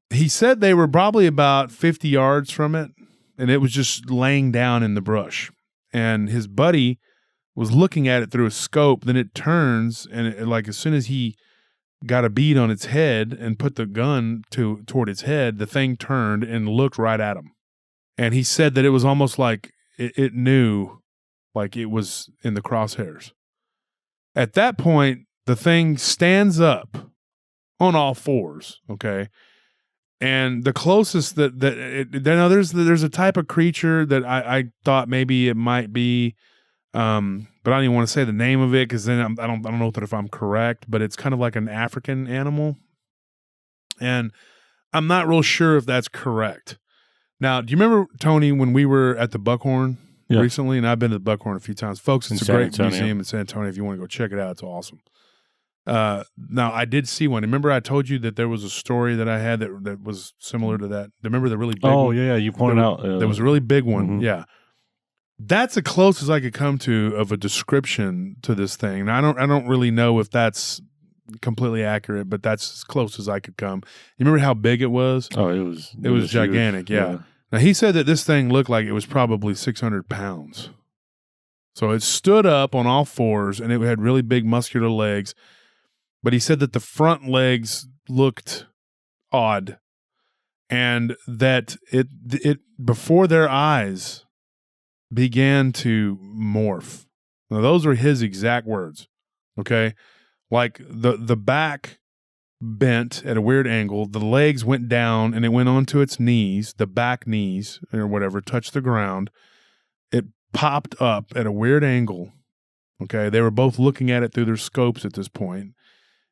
he said they were probably about 50 yards from it, and it was just laying down in the brush. And his buddy was looking at it through a scope. Then it turns, and like as soon as he got a bead on its head and put the gun toward its head, the thing turned and looked right at him. And he said that it was almost like it knew, like it was in the crosshairs. At that point, the thing stands up on all 4s, okay? And the closest there's a type of creature that I thought maybe it might be, but I don't even want to say the name of it because then I don't know if I'm correct, but it's kind of like an African animal, and I'm not real sure if that's correct. Now, do you remember, Tony, when we were at the Buckhorn recently? And I've been to the Buckhorn a few times, folks. It's a great museum in San Antonio. If you want to go check it out, it's awesome. Now I did see one. Remember I told you that there was a story that I had that was similar to that. Remember the really big one? Oh, yeah, you pointed out. There was a really big one. Mm-hmm. Yeah. That's the closest I could come to of a description to this thing. Now, I don't really know if that's completely accurate, but that's as close as I could come. You remember how big it was? Oh, it was gigantic. Yeah. Now he said that this thing looked like it was probably 600 pounds. So it stood up on all 4s, and it had really big muscular legs. But he said that the front legs looked odd, and that it before their eyes began to morph. Now those are his exact words. Okay, like the back bent at a weird angle, the legs went down, and it went onto its knees, the back knees or whatever, touched the ground. It popped up at a weird angle. Okay, they were both looking at it through their scopes at this point.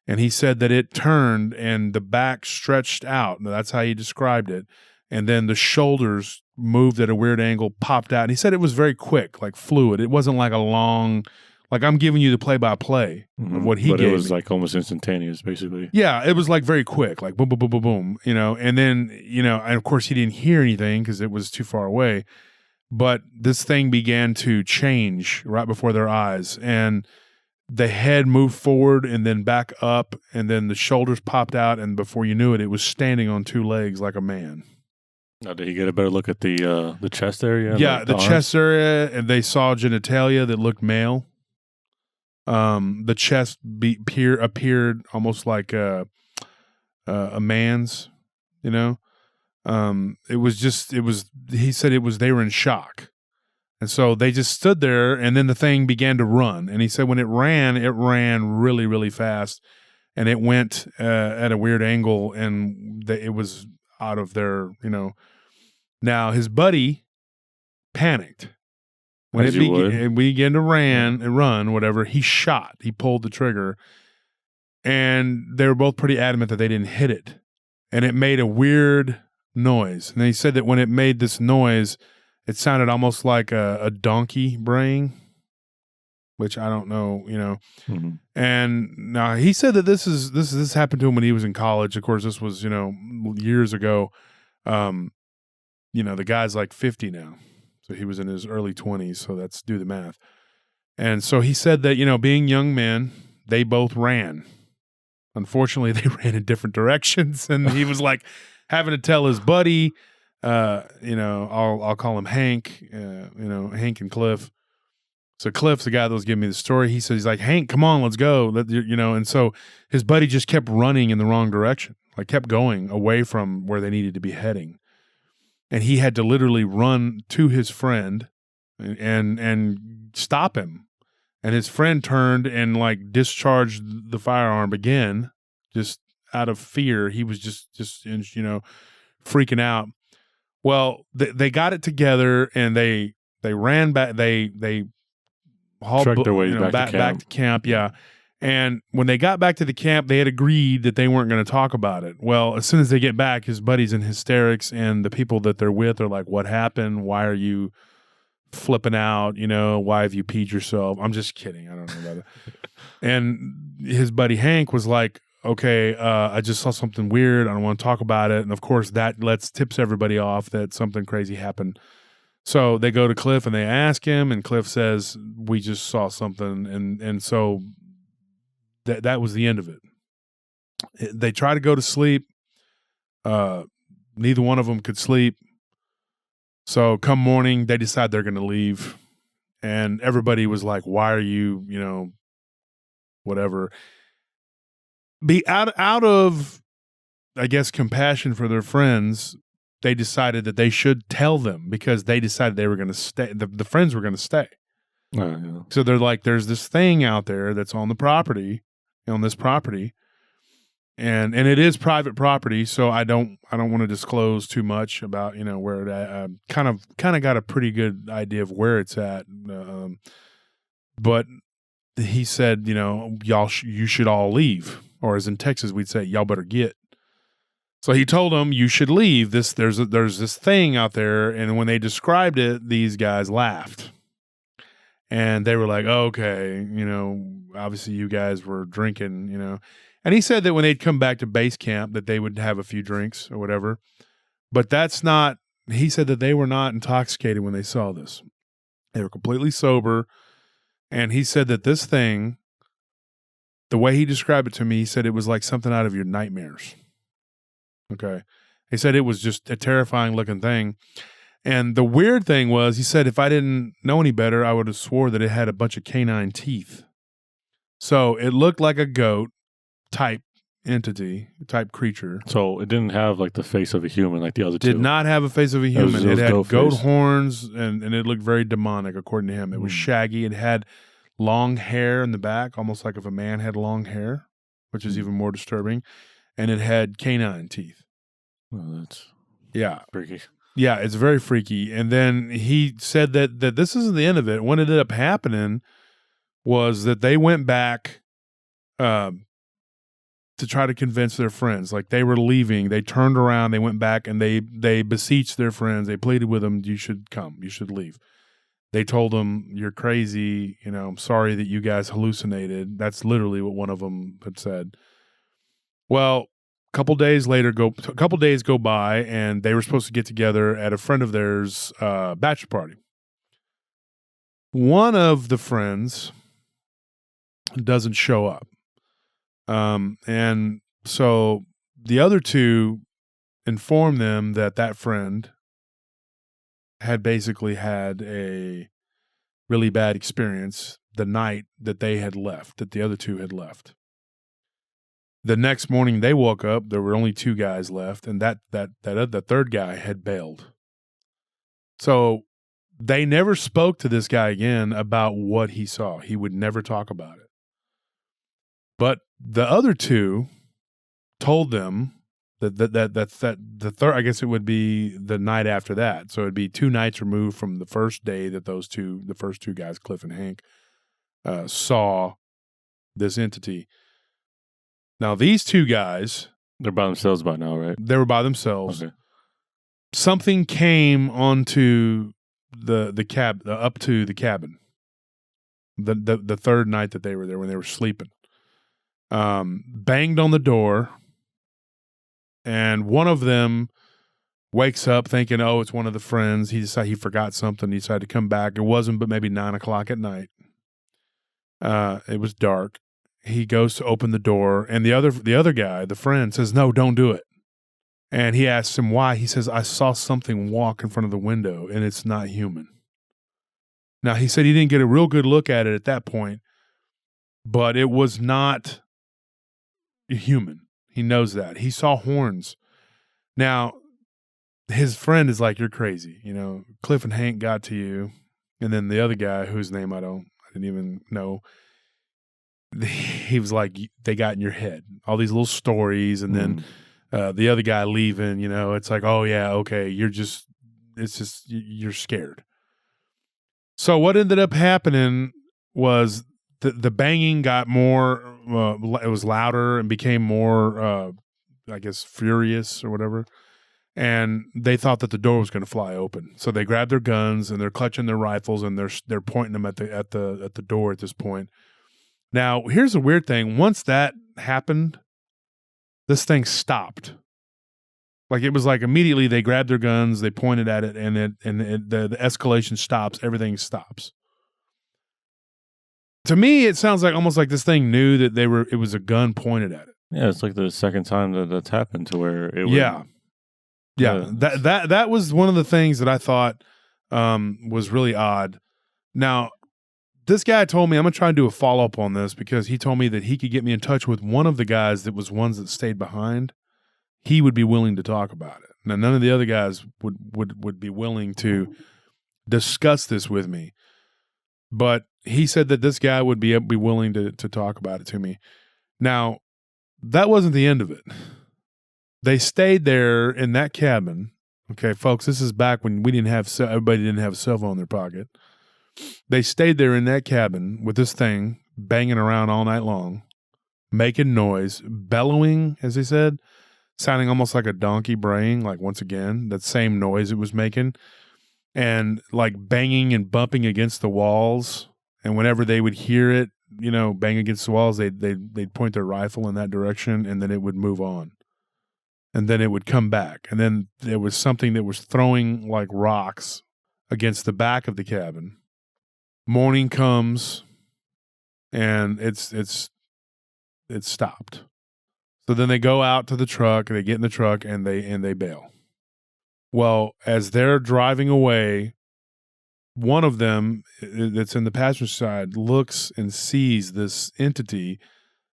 And he said that it turned and the back stretched out. Now, that's how he described it. And then the shoulders moved at a weird angle, popped out. And he said it was very quick, like fluid. It wasn't like a long, like I'm giving you the play-by-play of what he gave me. But it was like almost instantaneous, basically. Yeah, it was like very quick, like boom, boom, boom, boom, boom, And then, and of course he didn't hear anything because it was too far away. But this thing began to change right before their eyes. And the head moved forward and then back up, and then the shoulders popped out, and before you knew it, it was standing on 2 legs like a man. Now, did he get a better look at the chest area? Yeah, the chest area, and they saw genitalia that looked male. The chest appeared almost like a man's, he said they were in shock. And so they just stood there, and then the thing began to run. And he said when it ran really, really fast, and it went at a weird angle, and it was out of their, Now, his buddy panicked. When it began to run, whatever, he shot. He pulled the trigger, and they were both pretty adamant that they didn't hit it. And it made a weird noise. And he said that when it made this noise, it sounded almost like a donkey braying, which I don't know, And now he said that this happened to him when he was in college. Of course, this was, years ago. The guy's like 50 now. So he was in his early 20s. So that's do the math. And so he said that, being young men, they both ran. Unfortunately, they ran in different directions. And he was like having to tell his buddy, I'll call him Hank, Hank and Cliff. So Cliff's the guy that was giving me the story. He said, he's like, Hank, come on, let's go. And so his buddy just kept running in the wrong direction, like kept going away from where they needed to be heading. And he had to literally run to his friend and stop him. And his friend turned and like discharged the firearm again, just out of fear. He was just freaking out. Well, they got it together and they ran back. They trucked their way back to camp. Yeah. And when they got back to the camp, they had agreed that they weren't going to talk about it. Well, as soon as they get back, his buddy's in hysterics, and the people that they're with are like, "What happened? Why are you flipping out? Why have you peed yourself?" I'm just kidding. I don't know about it. And his buddy Hank was like, "Okay, I just saw something weird. I don't want to talk about it." And of course, that tips everybody off that something crazy happened. So they go to Cliff and they ask him, and Cliff says, "We just saw something," and so that was the end of it. They try to go to sleep. Neither one of them could sleep. So come morning, they decide they're going to leave, and everybody was like, "Why are you, whatever?" Be out of, I guess, compassion for their friends. They decided that they should tell them because they decided they were going to stay. The friends were going to stay. Yeah. So they're like, there's this thing out there that's on the property, on this property, and it is private property. So I don't want to disclose too much about where it at. Kind of got a pretty good idea of where it's at. But he said, you should all leave, or as in Texas we'd say, y'all better get. So he told them, you should leave. There's this thing out there. And when they described it, these guys laughed. And they were like, okay, obviously you guys were drinking, And he said that when they'd come back to base camp that they would have a few drinks or whatever. But he said that they were not intoxicated when they saw this. They were completely sober. And he said that this thing, the way he described it to me, he said it was like something out of your nightmares. Okay. He said it was just a terrifying looking thing. And the weird thing was, he said, if I didn't know any better, I would have swore that it had a bunch of canine teeth. So it looked like a goat type entity, type creature. So it didn't have like the face of a human like the other two. Did not have a face of a human. It had goat face. horns and it looked very demonic according to him. It was shaggy. It had long hair in the back, almost like if a man had long hair, which is even more disturbing. And it had canine teeth. Well, that's freaky. Yeah, it's very freaky. And then he said that this isn't the end of it. What ended up happening was that they went back to try to convince their friends. Like they were leaving. They turned around. They went back and they beseeched their friends. They pleaded with them, you should come. You should leave. They told them, you're crazy. I'm sorry that you guys hallucinated. That's literally what one of them had said. Well, a couple days go by, and they were supposed to get together at a friend of theirs' bachelor party. One of the friends doesn't show up, and so the other two inform them that friend had basically had a really bad experience the night that they had left, that the other two had left. The next morning they woke up, there were only two guys left, and the third guy had bailed. So they never spoke to this guy again about what he saw. He would never talk about it. But the other two told them that the third, I guess it would be the night after that. So it'd be 2 nights removed from the first day that the first two guys, Cliff and Hank, saw this entity. Now, these two guys... They're by themselves by now, right? They were by themselves. Okay. Something came onto the cab, up to the cabin. the third night that they were there when they were sleeping. Banged on the door, and one of them wakes up thinking, oh, it's one of the friends. He decided he forgot something. He decided to come back. It wasn't but maybe 9 o'clock at night. It was dark. He goes to open the door, and the other guy, the friend, says, no, don't do it. And he asks him why. He says, I saw something walk in front of the window, and it's not human. Now, he said he didn't get a real good look at it at that point, but it was not human. He knows that. He saw horns. Now, his friend is like, you're crazy. You know, Cliff and Hank got to you. And then the other guy, whose name I didn't even know, he was like, they got in your head. All these little stories. And then the other guy leaving, you know, it's like, oh, yeah, okay, you're scared. So what ended up happening was the banging got more, it was louder and became more, I guess, furious or whatever. And they thought that the door was going to fly open. So they grabbed their guns and they're clutching their rifles and they're pointing them at the door at this point. Now, here's the weird thing. Once that happened, this thing stopped. Like it was like immediately they grabbed their guns, they pointed at it, and the escalation stops. Everything stops. To me, it sounds like almost like this thing knew that it was a gun pointed at it. Yeah, it's like the second time that's happened to where it. Yeah. That was one of the things that I thought was really odd. Now, this guy told me, I'm gonna try and do a follow up on this because he told me that he could get me in touch with one of the guys that was ones that stayed behind. He would be willing to talk about it. Now, none of the other guys would be willing to discuss this with me. But he said that this guy would be willing to talk about it to me. Now, that wasn't the end of it. They stayed there in that cabin. Okay, folks, this is back when everybody didn't have a cell phone in their pocket. They stayed there in that cabin with this thing banging around all night long, making noise, bellowing, as they said, sounding almost like a donkey braying, like once again, that same noise it was making, and like banging and bumping against the walls. And whenever they would hear it, you know, bang against the walls, they'd point their rifle in that direction, and then it would move on. And then it would come back. And then there was something that was throwing like rocks against the back of the cabin. Morning comes, and it's stopped. So then they go out to the truck, they get in the truck, and they bail. Well, as they're driving away, one of them that's in the passenger side looks and sees this entity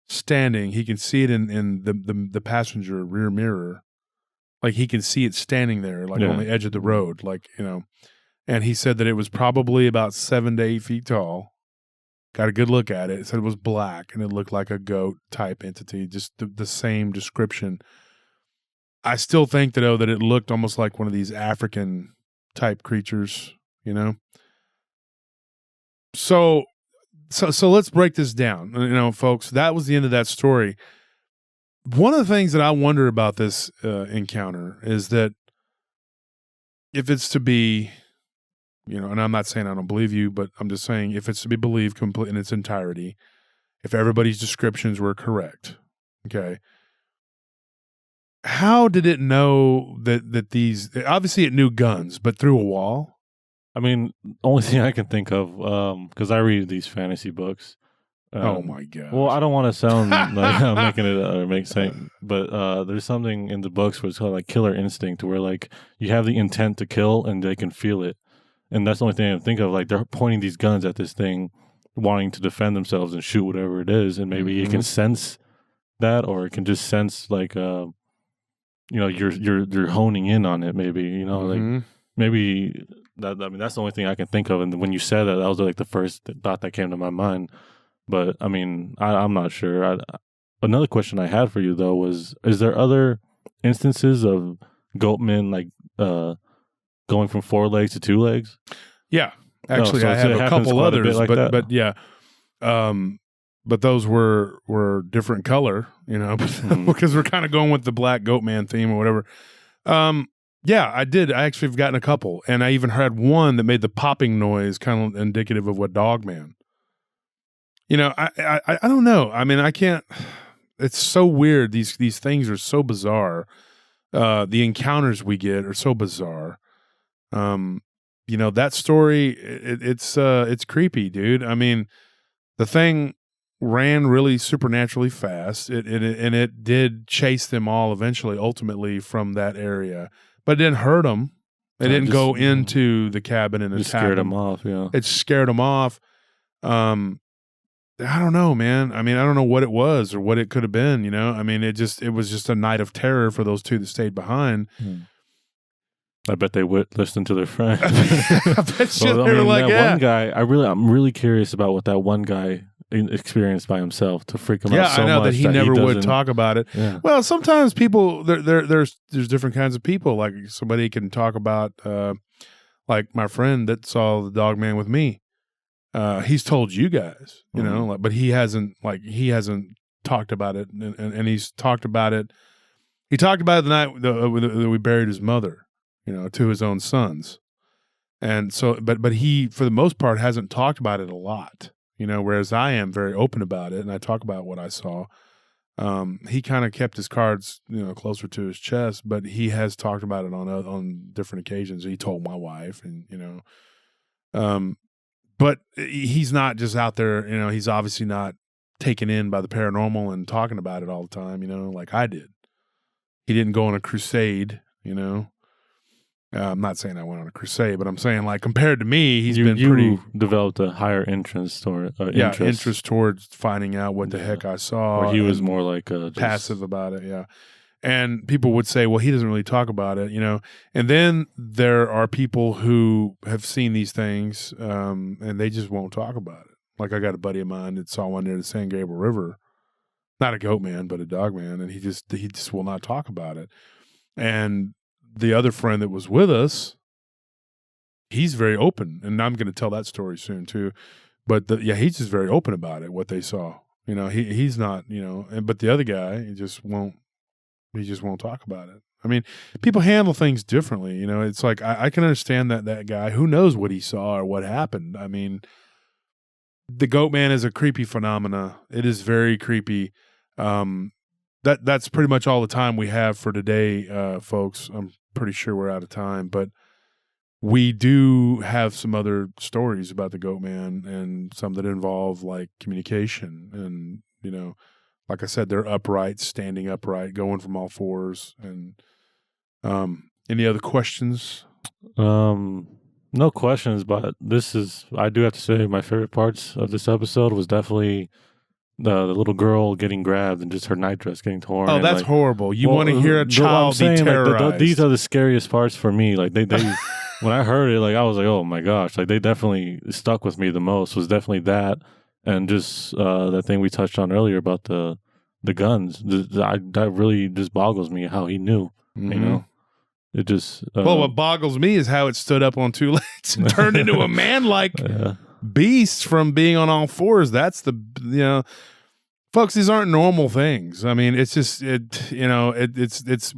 standing. He can see it in the passenger rear mirror. Like he can see it standing there, like on the edge of the road, like, you know. And he said that it was probably about 7 to 8 feet tall. Got a good look at it. It said it was black and it looked like a goat type entity, just the same description. I still think that it looked almost like one of these African type creatures, you know. So let's break this down, you know, folks. That was the end of that story. One of the things that I wonder about this encounter is that if it's to be, you know, and I'm not saying I don't believe you, but I'm just saying if it's to be believed complete in its entirety, if everybody's descriptions were correct, okay, how did it know that these, obviously it knew guns, but through a wall? I mean, only thing I can think of, because I read these fantasy books. Oh my god! Well, I don't want to sound like I'm making it or make sense, but there's something in the books where it's called like killer instinct, where like you have the intent to kill and they can feel it, and that's the only thing I can think of. Like they're pointing these guns at this thing, wanting to defend themselves and shoot whatever it is, and maybe it can sense that, or it can just sense like, you know, you're honing in on it. Maybe, you know, like maybe. I mean, that's the only thing I can think of. And when you said that, that was like the first thought that came to my mind. But I mean, I'm not sure. Another question I had for you though was: is there other instances of Goatman like going from 4 legs to 2 legs? Yeah, actually, I have a couple others, like but yeah, but those were different color, you know, because we're kind of going with the black Goatman theme or whatever. Yeah, I did. I actually have gotten a couple, and I even had one that made the popping noise, kind of indicative of what Dogman You know, I don't know. I mean, I can't. It's so weird. These things are so bizarre. The encounters we get are so bizarre. You know, that story, it's creepy, dude. I mean, the thing ran really supernaturally fast. It did chase them all eventually, ultimately from that area, but it didn't hurt them. It didn't go into the cabin and attack them. Scared them off. Yeah, it scared them off. I don't know, man. I mean, I don't know what it was or what it could have been. You know, I mean, it was just a night of terror for those two that stayed behind. I bet they would listen to their friend. I bet you they were like, one guy. I'm really curious about what that one guy experienced by himself to freak him out so much. Yeah, I know that he never would talk about it. Yeah. Well, sometimes people there's different kinds of people. Like somebody can talk about, like my friend that saw the dog man with me. He's told you guys, you know, like, but he hasn't talked about it, and he's talked about it. He talked about it the night that we buried his mother, you know, to his own sons, and so, but he, for the most part, hasn't talked about it a lot, you know. Whereas I am very open about it, and I talk about what I saw. He kind of kept his cards, you know, closer to his chest, but he has talked about it on different occasions. He told my wife, and you know, but he's not just out there, you know, he's obviously not taken in by the paranormal and talking about it all the time, you know, like I did. He didn't go on a crusade, you know. I'm not saying I went on a crusade, but I'm saying, like, compared to me, you developed a higher interest towards finding out what the heck I saw. Or he was more like passive about it, yeah. And people would say, well, he doesn't really talk about it, you know. And then there are people who have seen these things, and they just won't talk about it. Like I got a buddy of mine that saw one near the San Gabriel River, not a goat man, but a dog man, and he just will not talk about it. And the other friend that was with us, he's very open, and I'm going to tell that story soon too. But he's just very open about it, what they saw. You know, he's not, you know, but the other guy, he just won't talk about it. I mean, people handle things differently. You know, it's like, I can understand that guy, who knows what he saw or what happened. I mean, the goat man is a creepy phenomena. It is very creepy. That's pretty much all the time we have for today, folks. I'm pretty sure we're out of time, but we do have some other stories about the goat man, and some that involve like communication, and, you know, like I said, they're upright, standing upright, going from all fours. And any other questions? No questions, but I do have to say, my favorite parts of this episode was definitely the little girl getting grabbed and just her nightdress getting torn. Oh, that's horrible. You want to hear a child be terrorized. Like, these are the scariest parts for me. Like they when I heard it, like I was like, oh my gosh, like they definitely stuck with me the most. Was definitely that. And just that thing we touched on earlier about the guns, that really just boggles me how he knew. You know, it just. Well, what boggles me is how it stood up on two legs and turned into a man-like beast from being on all fours. That's the, you know, folks. These aren't normal things. I mean, it's just you know, it's.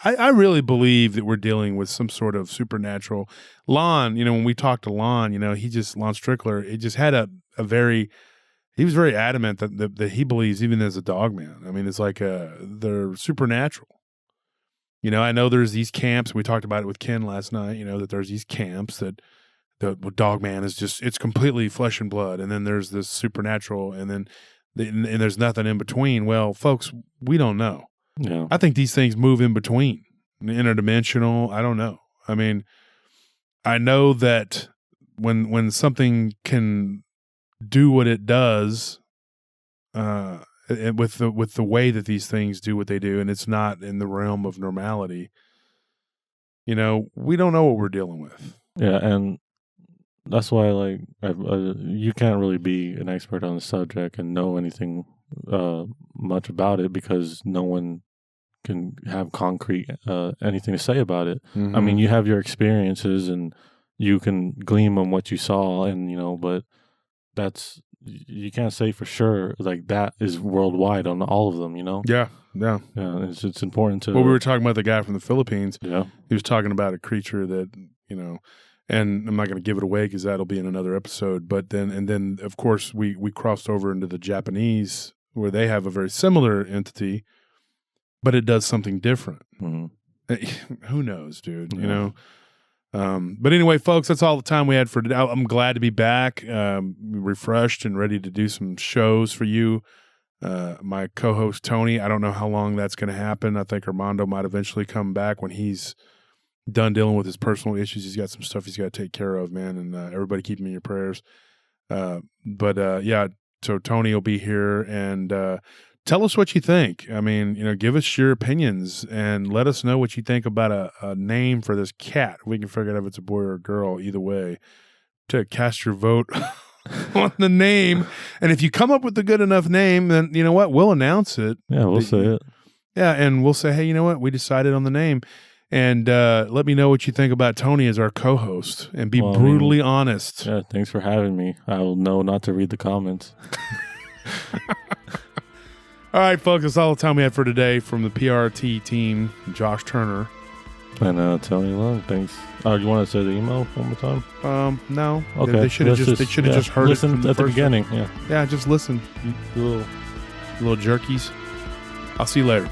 I really believe that we're dealing with some sort of supernatural. Lon, you know, when we talked to Lon, you know, Lon Strickler, it just had he was very adamant that he believes, even as a dog man, I mean, it's like they're supernatural. You know, I know there's these camps. We talked about it with Ken last night, you know, that there's these camps that the dog man is just, it's completely flesh and blood. And then there's this supernatural, and then and there's nothing in between. Well, folks, we don't know. Yeah. I think these things move in between, interdimensional. I don't know. I mean, I know that when something can do what it does, with the way that these things do what they do, and it's not in the realm of normality, you know, we don't know what we're dealing with. Yeah, and that's why, like, you can't really be an expert on the subject and know anything much about it, because no one can have concrete anything to say about it. I mean, you have your experiences and you can glean on what you saw, and, you know, but you can't say for sure, like, that is worldwide on all of them, you know? Yeah. It's important to. Well, we were talking about the guy from the Philippines. Yeah. He was talking about a creature that, you know, And I'm not going to give it away because that'll be in another episode. But then of course we crossed over into the Japanese, where they have a very similar entity, but it does something different. Who knows, dude? You know. But anyway, folks, that's all the time we had for today. I'm glad to be back, refreshed and ready to do some shows for you. My co-host Tony, I don't know how long that's going to happen. I think Armando might eventually come back when he's done dealing with his personal issues. He's got some stuff he's got to take care of, man. And everybody keep him in your prayers. Yeah, so Tony will be here, and tell us what you think. I mean, give us your opinions and let us know what you think about a name for this cat. We can figure out if it's a boy or a girl, either way, to cast your vote on the name. And if you come up with a good enough name, then you know what? We'll announce it. Yeah, we'll say it. Yeah, and we'll say, hey, you know what? We decided on the name. And let me know what you think about Tony as our co-host, and be brutally honest. Yeah, thanks for having me. I will know not to read the comments. All right, folks, that's all the time we had for today. From the PRT team, Josh Turner. And Tony Long, thanks. You want to say the email one more time? No. Okay. They should have just heard listen it from at the beginning. Yeah, just listen. You little jerkies. I'll see you later.